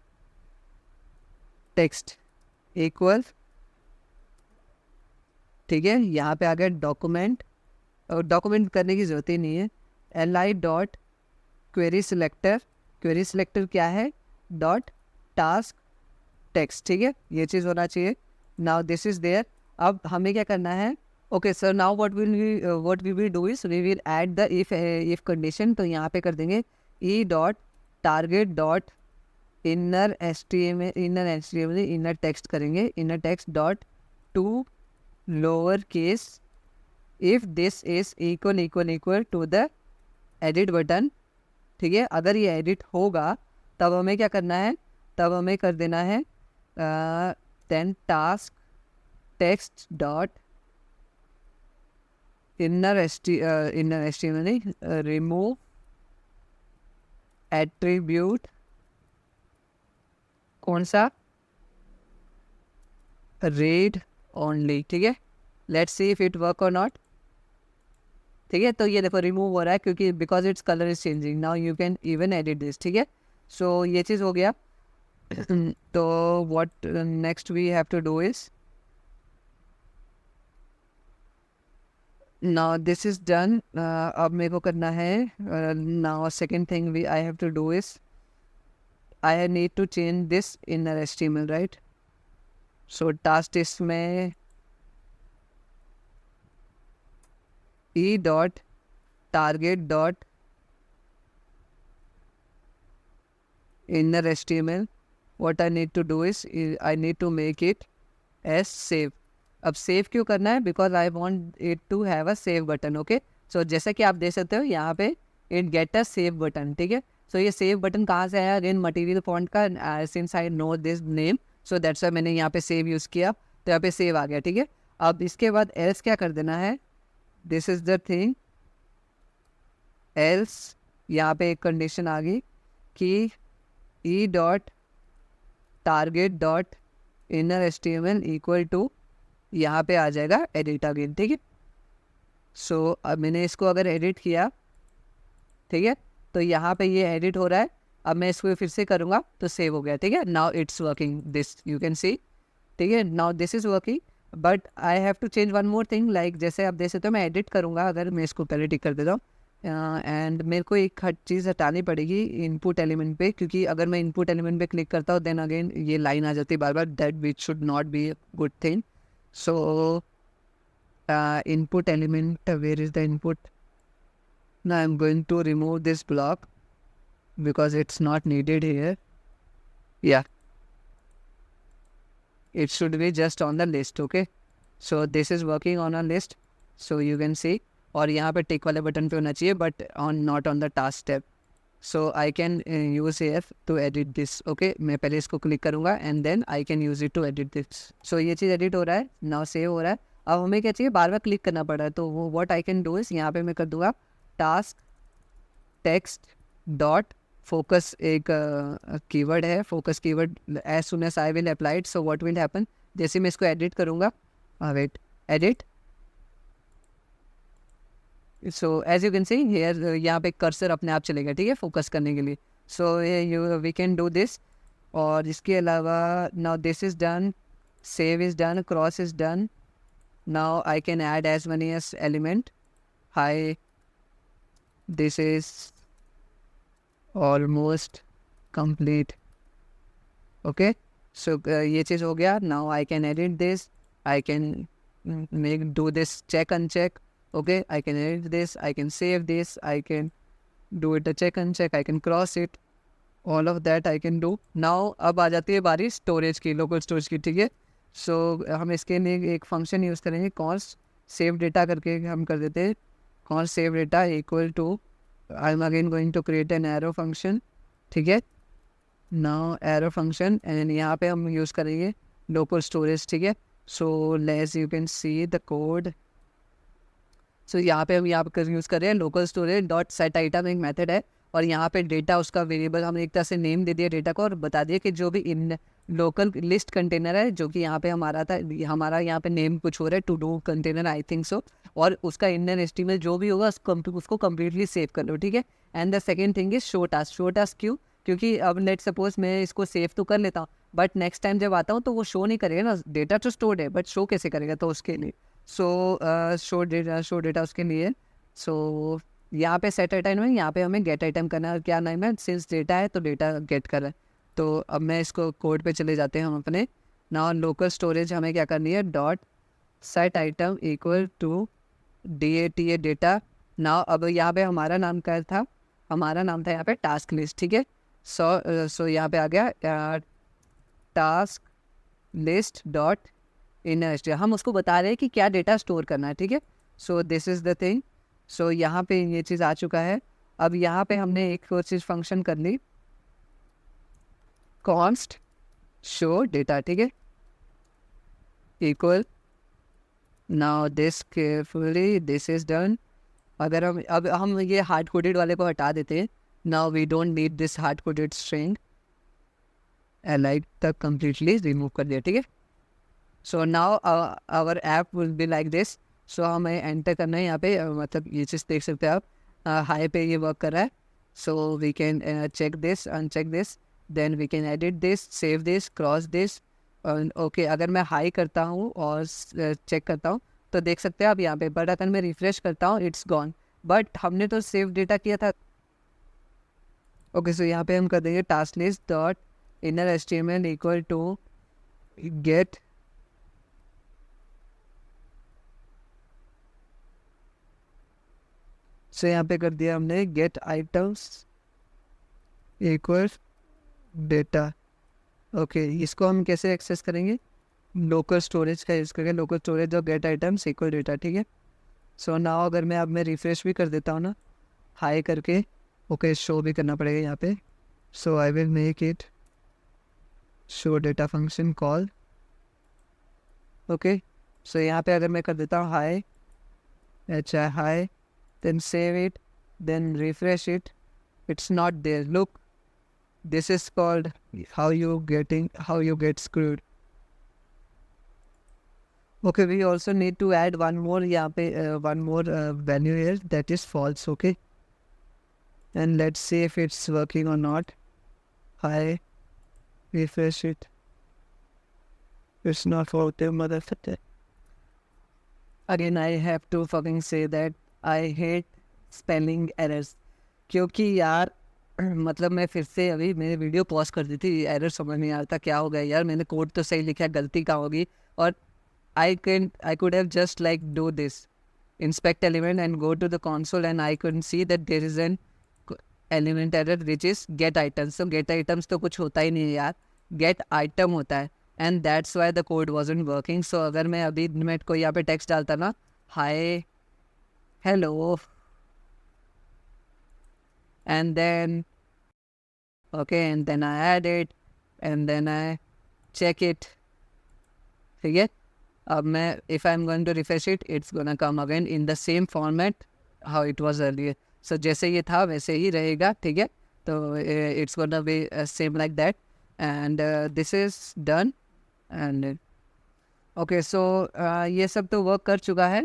टेक्स्ट इक्वल, ठीक है. यहाँ पे आ गया डॉक्यूमेंट, और डॉक्यूमेंट करने की ज़रूरत ही नहीं है. li dot query selector, query selector क्या है, डॉट टास्क टेक्स्ट, ठीक है, ये चीज़ होना चाहिए. Now this is there. अब हमें क्या करना है, okay sir, now what we will do is we will add the if condition. तो यहाँ पे कर देंगे E dot target dot inner HTML inner text करेंगे, inner text dot to lower case if this is equal to the edit button, ठीक है. अगर ये एडिट होगा तब हमें क्या करना है, तब हमें कर देना है then task text dot inner HTML remove attribute, कौन सा, रीड ओनली, ठीक है. Let's see if it work और नॉट, ठीक है. तो ये देखो रिमूव हो रहा है क्योंकि because it's colour is changing. Now you can even edit this, ठीक है. सो ये चीज़ हो गया. तो what next we have to do is, now this is done. अब मेरे को करना है, now second thing we I have to do is I need to change this inner HTML, right? So task list में e dot target dot inner HTML. What I need to do is I need to make it as save. अब save क्यों करना है, because I want it to have a save button. Okay, so जैसा कि आप देख सकते हो यहाँ पे it get a save button, ठीक है. सो ये सेव बटन कहाँ से आया, अगेन मटेरियल फॉन्ट का, since I know this name, so that's why मैंने यहाँ पे सेव यूज़ किया, तो यहाँ पे सेव आ गया, ठीक है. अब इसके बाद एल्स क्या कर देना है, this is the thing else. यहाँ पे एक कंडीशन आ गई कि ई dot target dot inner HTML equal to, यहाँ पे आ जाएगा एडिट अगेन, ठीक है. सो अब मैंने इसको अगर एडिट किया, ठीक है, तो यहाँ पे ये एडिट हो रहा है। अब मैं इसको फिर से करूँगा तो सेव हो गया, ठीक है। Now it's working, this you can see, ठीक है। Now this is working, but I have to change one more thing. Like जैसे आप देख सकते हो मैं एडिट करूँगा, अगर मैं इसको पहले टिक कर देता हूँ एंड मेरे को एक चीज़ हटानी पड़ेगी इनपुट एलिमेंट पे, क्योंकि अगर मैं इनपुट एलिमेंट पे क्लिक करता हूँ देन अगेन ये लाइन आ जाती है बार बार, that which should not be good thing. So input element, where is the input? Now I'm going to remove this block because it's not needed here. Yeah, it should be just on the list. Okay, so this is working on a list, so you can see, और यहाँ पे टिक वाले button पे होना चाहिए but on not on the task tab. So I can use here to edit this. Okay, मैं पहले इसको क्लिक करूँगा and then I can use it to edit this. So ये चीज़ edit हो रहा है, now save हो रहा है। अब हमें क्या चाहिए, बार बार क्लिक करना पड़ रहा है, तो वो what I can do is यहाँ पे मैं कर दूँगा task text dot focus, एक कीवर्ड है focus keyword, as soon as I will apply it, so what will happen, जैसे मैं इसको एडिट करूँगा, wait, edit, so as you can see here, यहाँ पे कर्सर अपने आप चलेगा, ठीक है, फोकस करने के लिए। So you we can do this. और इसके अलावा now this is done, save is done, cross is done. Now I can add as many as element, hi, this is almost complete. Okay, सो ये चीज़ हो गया। Now I can edit this, I can make do this check uncheck. Okay, I can edit this, I can save this, I can do it a check uncheck, I can cross it, all of that I can do. Now अब आ जाती है बारी storage की, local storage की, ठीक है। सो हम इसके लिए एक फंक्शन यूज़ करेंगे, कॉन्स्ट सेव डेटा करके हम कर देते हैं, const save data equal to, I am again going to create an arrow function, ठीक है। नाउ एरो फंक्शन एंड यहाँ पे हम यूज़ करेंगे लोकल स्टोरेज, ठीक है। So let's you can see the code. So यहाँ पे हम यहाँ पर यूज़ कर रहे हैं local storage dot set item, एक मेथड है, और यहाँ पे डेटा उसका वेरिएबल हमने एक तरह से नेम दे दिया डेटा को, और बता दिया कि जो भी इन लोकल लिस्ट कंटेनर है जो कि यहाँ पे हमारा था, हमारा यहाँ पे नेम कुछ हो रहा है to do container, I think so, और उसका इंडियन एस्टीमेट जो भी होगा उसको कम्प्लीटली सेव कर लो, ठीक है। And the second thing is show task. Show task क्यों, क्योंकि अब लेट सपोज मैं इसको सेव तो कर लेता हूँ बट नेक्स्ट टाइम जब आता हूँ तो वो शो नहीं करेगा ना, डेटा तो स्टोर्ड है बट शो कैसे करेगा, तो उसके लिए सो शो डेटा उसके लिए। सो यहाँ पे सेट आइटम है, यहाँ पे हमें गेट आइटम करना है, और क्या नाम है, सिंस डेटा है तो डेटा गेट कर रहा है। तो अब मैं इसको कोड पे चले जाते हैं हम अपने। ना लोकल स्टोरेज हमें क्या करनी है, dot set item equal to DATA data. ना अब यहाँ पे हमारा नाम क्या था, हमारा नाम था यहाँ पे टास्क लिस्ट, ठीक है। सो यहाँ पे आ गया टास्क लिस्ट डॉट इनर, हम उसको बता रहे हैं कि क्या डेटा स्टोर करना है, ठीक है। So this is the thing. So यहाँ पे ये चीज़ आ चुका है। अब यहाँ पे हमने एक और चीज़ फंक्शन कर ली, कॉन्स्ट शो डेटा, ठीक है, equal, now this carefully, this is done. अगर हम ये हार्ड कोडेड वाले को हटा देते हैं, now we don't need this hard coded string, एलाइट तक कम्प्लीटली रिमूव कर दिया, ठीक है। So now our app will be like this. So हमें एंटर करना है यहाँ पे, मतलब ये चीज़ देख सकते हैं आप, हाई पे ये वर्क कर रहा है। So we can check this, uncheck this, then we can edit this, save this, cross this. Okay, अगर मैं हाई करता हूँ और चेक करता हूँ तो देख सकते हैं आप यहाँ पे, बट अगर मैं रिफ्रेश करता हूँ इट्स गॉन, बट हमने तो सेव डेटा किया था। ओके, सो यहाँ पे हम कर देंगे task list dot inner HTML equal to get, so यहाँ पे कर दिया हमने get items equal data. Okay, इसको हम कैसे एक्सेस करेंगे, लोकल स्टोरेज का यूज़ करके, लोकल स्टोरेज और गेट आइटम्स इक्वल डेटा, ठीक है। सो नाउ अगर मैं अब मैं रिफ्रेश भी कर देता हूँ ना हाई करके, ओके, शो भी करना पड़ेगा यहाँ पे। So I will make it show data function call, okay. So यहाँ पे अगर मैं कर देता हूँ हाई, अच्छा hi, then save it, then refresh it, it's not there, look, this is called how you get screwed. Okay, we also need to add one more यहाँ पे one more value here that is false. Okay, and let's see if it's working or not. Hi, refresh it. It's not working, motherfucker. Again, I have to fucking say that I hate spelling errors. क्योंकि यार मतलब मैं फिर से अभी मैंने video pause कर दी थी, एरर समझ नहीं आ रहा था क्या हो गया यार, मैंने कोड तो सही लिखा है, गलती कहाँ होगी। और I could have just like do this, inspect element and go to the console, and I couldn't see that there is an element error which is get items. So get items तो कुछ होता ही नहीं है यार, get item होता है, and that's why the code wasn't working. So अगर मैं अभी मैं को यहाँ पे टेक्स्ट डालता ना, hi, hello, and then okay, and then I add it, and then I check it. ठीक है, अब मैं if I'm going to refresh it, it's gonna come again in the same format how it was earlier. So जैसे ये था वैसे ही रहेगा, ठीक है। तो it's gonna be same like that, and this is done, and okay so ये सब तो वर्क कर चुका है,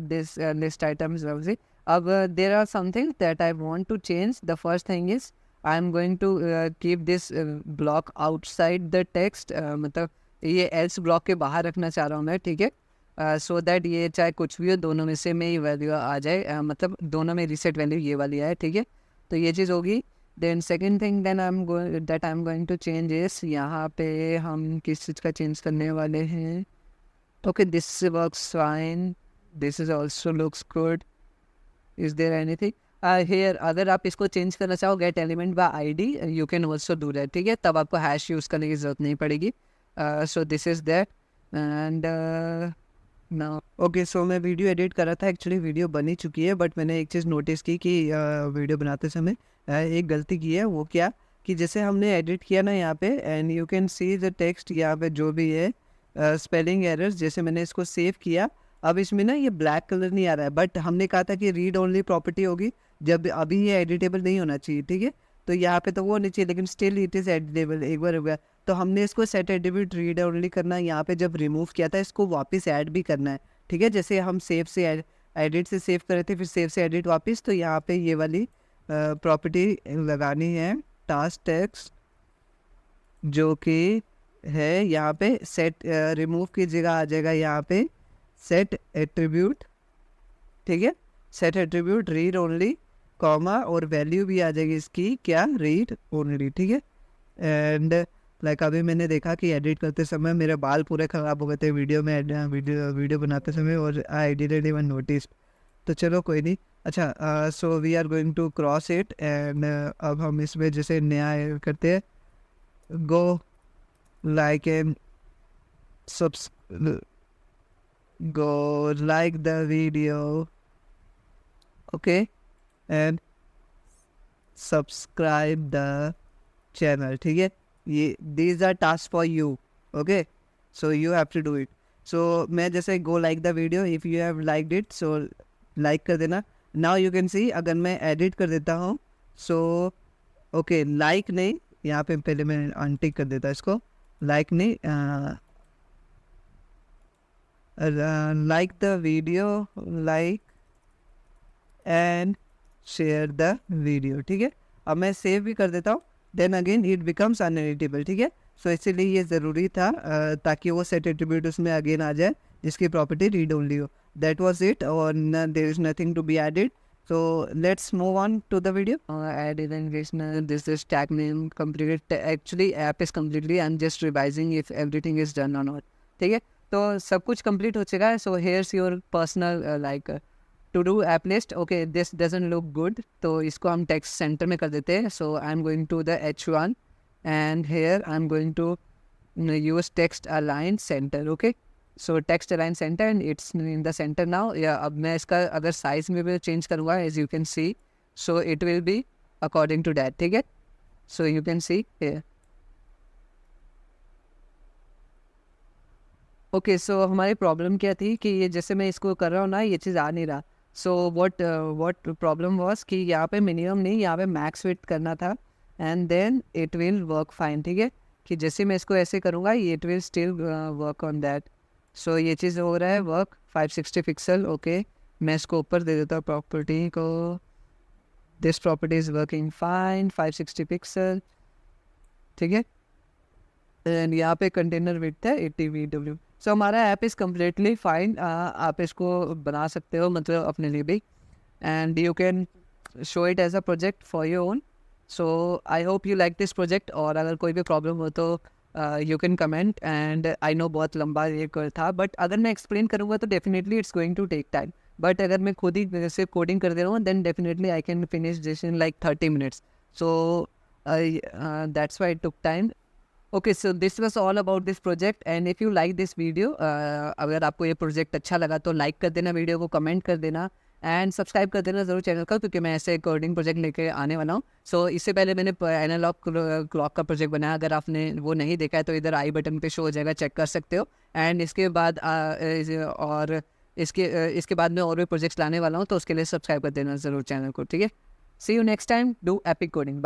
दिस लिस्ट आइटम्स ऑब्वियसली। अब there are something that I want to change. The first thing is I am going to keep this block outside the text, मतलब ये else block के बाहर रखना चाह रहा हूँ मैं, ठीक है। सो दैट ये चाहे कुछ भी हो दोनों में से में ही वैल्यू आ जाए, मतलब दोनों में रीसेट वैल्यू ये वाली आए, ठीक है। तो ये चीज़ होगी। Then second thing then I am going to change इस, यहाँ पे हम किस चीज़ का चेंज करने वाले हैं। Okay, this works fine. This is also looks good. Is there anything? Here, अगर आप इसको चेंज करना चाहो get element by ID, you can also do that. ठीक है, तब आपको hash यूज़ करने की ज़रूरत नहीं पड़ेगी। So this is that, and now okay, so मैं वीडियो एडिट कर रहा था, एक्चुअली वीडियो बनी चुकी है, बट मैंने एक चीज़ नोटिस की कि वीडियो बनाते समय एक गलती की है। वो क्या कि जैसे हमने एडिट किया ना यहाँ पे, and you can see the text यहाँ पे जो भी है स्पेलिंग एरर्स, जैसे मैंने इसको सेव किया, अब इसमें ना ये ब्लैक कलर नहीं आ रहा है, बट हमने कहा था कि रीड ओनली प्रॉपर्टी होगी जब अभी ये एडिटेबल नहीं होना चाहिए, ठीक है। तो यहाँ पे तो वो नहीं चाहिए, लेकिन स्टिल इट इज़ एडिटेबल। एक बार हो गया तो हमने इसको सेट एट्रीब्यूट रीड ओनली करना है, यहाँ पे जब रिमूव किया था इसको वापस ऐड भी करना है, ठीक है। जैसे हम सेव से एडिट से सेव करे थे, फिर सेव से एडिट वापस, तो यहाँ पे ये वाली प्रॉपर्टी लगानी है टास्क टेक्स्ट, जो कि है यहाँ पे सेट रिमूव की जगह आ जाएगा यहाँ पे सेट एट्रीब्यूट, ठीक है। Set attribute read only comma, और वैल्यू भी आ जाएगी इसकी क्या, रीड ओनली, ठीक है। एंड लाइक अभी मैंने देखा कि एडिट करते समय मेरे बाल पूरे ख़राब हो गए थे वीडियो में, वीडियो बनाते समय, और आई डिडंट इवन नोटिस। तो चलो कोई नहीं। अच्छा, so we are going to cross it, and अब हम इसमें जैसे नया करते हैं, गो like and go like the video, okay, and subscribe the channel, ठीक है। ये these are tasks for you, okay, so you have to do it। so मैं जैसे go like the video, if you have liked it so like कर देना। now you can see अगर मैं edit कर देता हूँ, so okay, like नहीं, यहाँ पे पहले मैं अनटिक कर देता इसको, like नहीं, like the video, like and share the video, ठीक है। अब मैं सेव भी कर देता हूँ, then again it becomes uneditable, ठीक है। सो इसीलिए ये ज़रूरी था ताकि वो सेट एट्रीब्यूट उसमें अगेन आ जाए जिसकी प्रॉपर्टी रीड ओनली हो। दैट वाज इट, और there is nothing to be added. So let's move on to the video. Add event, this is tag name completed. Actually app is completely, I'm just revising if everything is done or not, ठीक है। तो सब कुछ complete हो चुका है। So here's your personal like to do app list. Okay, this doesn't look good, तो इसको हम text center में कर देते हैं। So I'm going to the H1 and here I'm going to use text align center, okay। So text align centre and it's in the centre now. या अब मैं इसका अगर साइज में भी चेंज करूँगा, as you can see, so it will be according to that, ठीक है। So you can see here, okay. सो हमारी प्रॉब्लम क्या थी कि ये जैसे मैं इसको कर रहा हूँ ना, ये चीज़ आ नहीं रहा। सो व्हाट प्रॉब्लम वाज कि यहाँ पे मिनिमम नहीं, यहाँ पे मैक्स विड्थ करना था, and then it will work fine, ठीक है। कि जैसे मैं इसको ऐसे करूँगा, it will still work on that. So ये चीज़ हो रहा है वर्क 560 पिक्सल। ओके, मैं इसको ऊपर दे देता हूँ प्रॉपर्टी को, this property is working fine 560 pixel, ठीक है। एंड यहाँ पे कंटेनर विड्थ है 80 VW। सो हमारा ऐप इज़ कम्प्लीटली फाइन, आप इसको बना सकते हो मतलब अपने लिए भी, and you can show it as a project for your own. So I hope you like this project, और अगर कोई भी प्रॉब्लम हो तो you can comment. And I know बहुत लंबा ये था, बट अगर मैं एक्सप्लेन करूँगा तो definitely it's going to take time, but अगर मैं खुद ही सिर्फ कोडिंग कर दे रहा हूँ then definitely I can finish this in like 30 minutes। So that's why it took time. Okay, so this was all about this project, and if you like this video, अगर आपको ये प्रोजेक्ट अच्छा लगा तो लाइक कर देना video को, comment कर देना, एंड सब्सक्राइब कर देना ज़रूर चैनल का, क्योंकि मैं ऐसे कोडिंग प्रोजेक्ट लेके आने वाला हूँ। सो इससे पहले मैंने एनालॉग क्लॉक का प्रोजेक्ट बनाया, अगर आपने वो नहीं देखा है तो इधर आई बटन पे शो हो जाएगा, चेक कर सकते हो। एंड इसके बाद और इसके बाद मैं और भी प्रोजेक्ट्स लाने वाला हूँ, तो उसके लिए सब्सक्राइब कर देना ज़रूर चैनल को, ठीक है। See you next time, do epic coding, bye.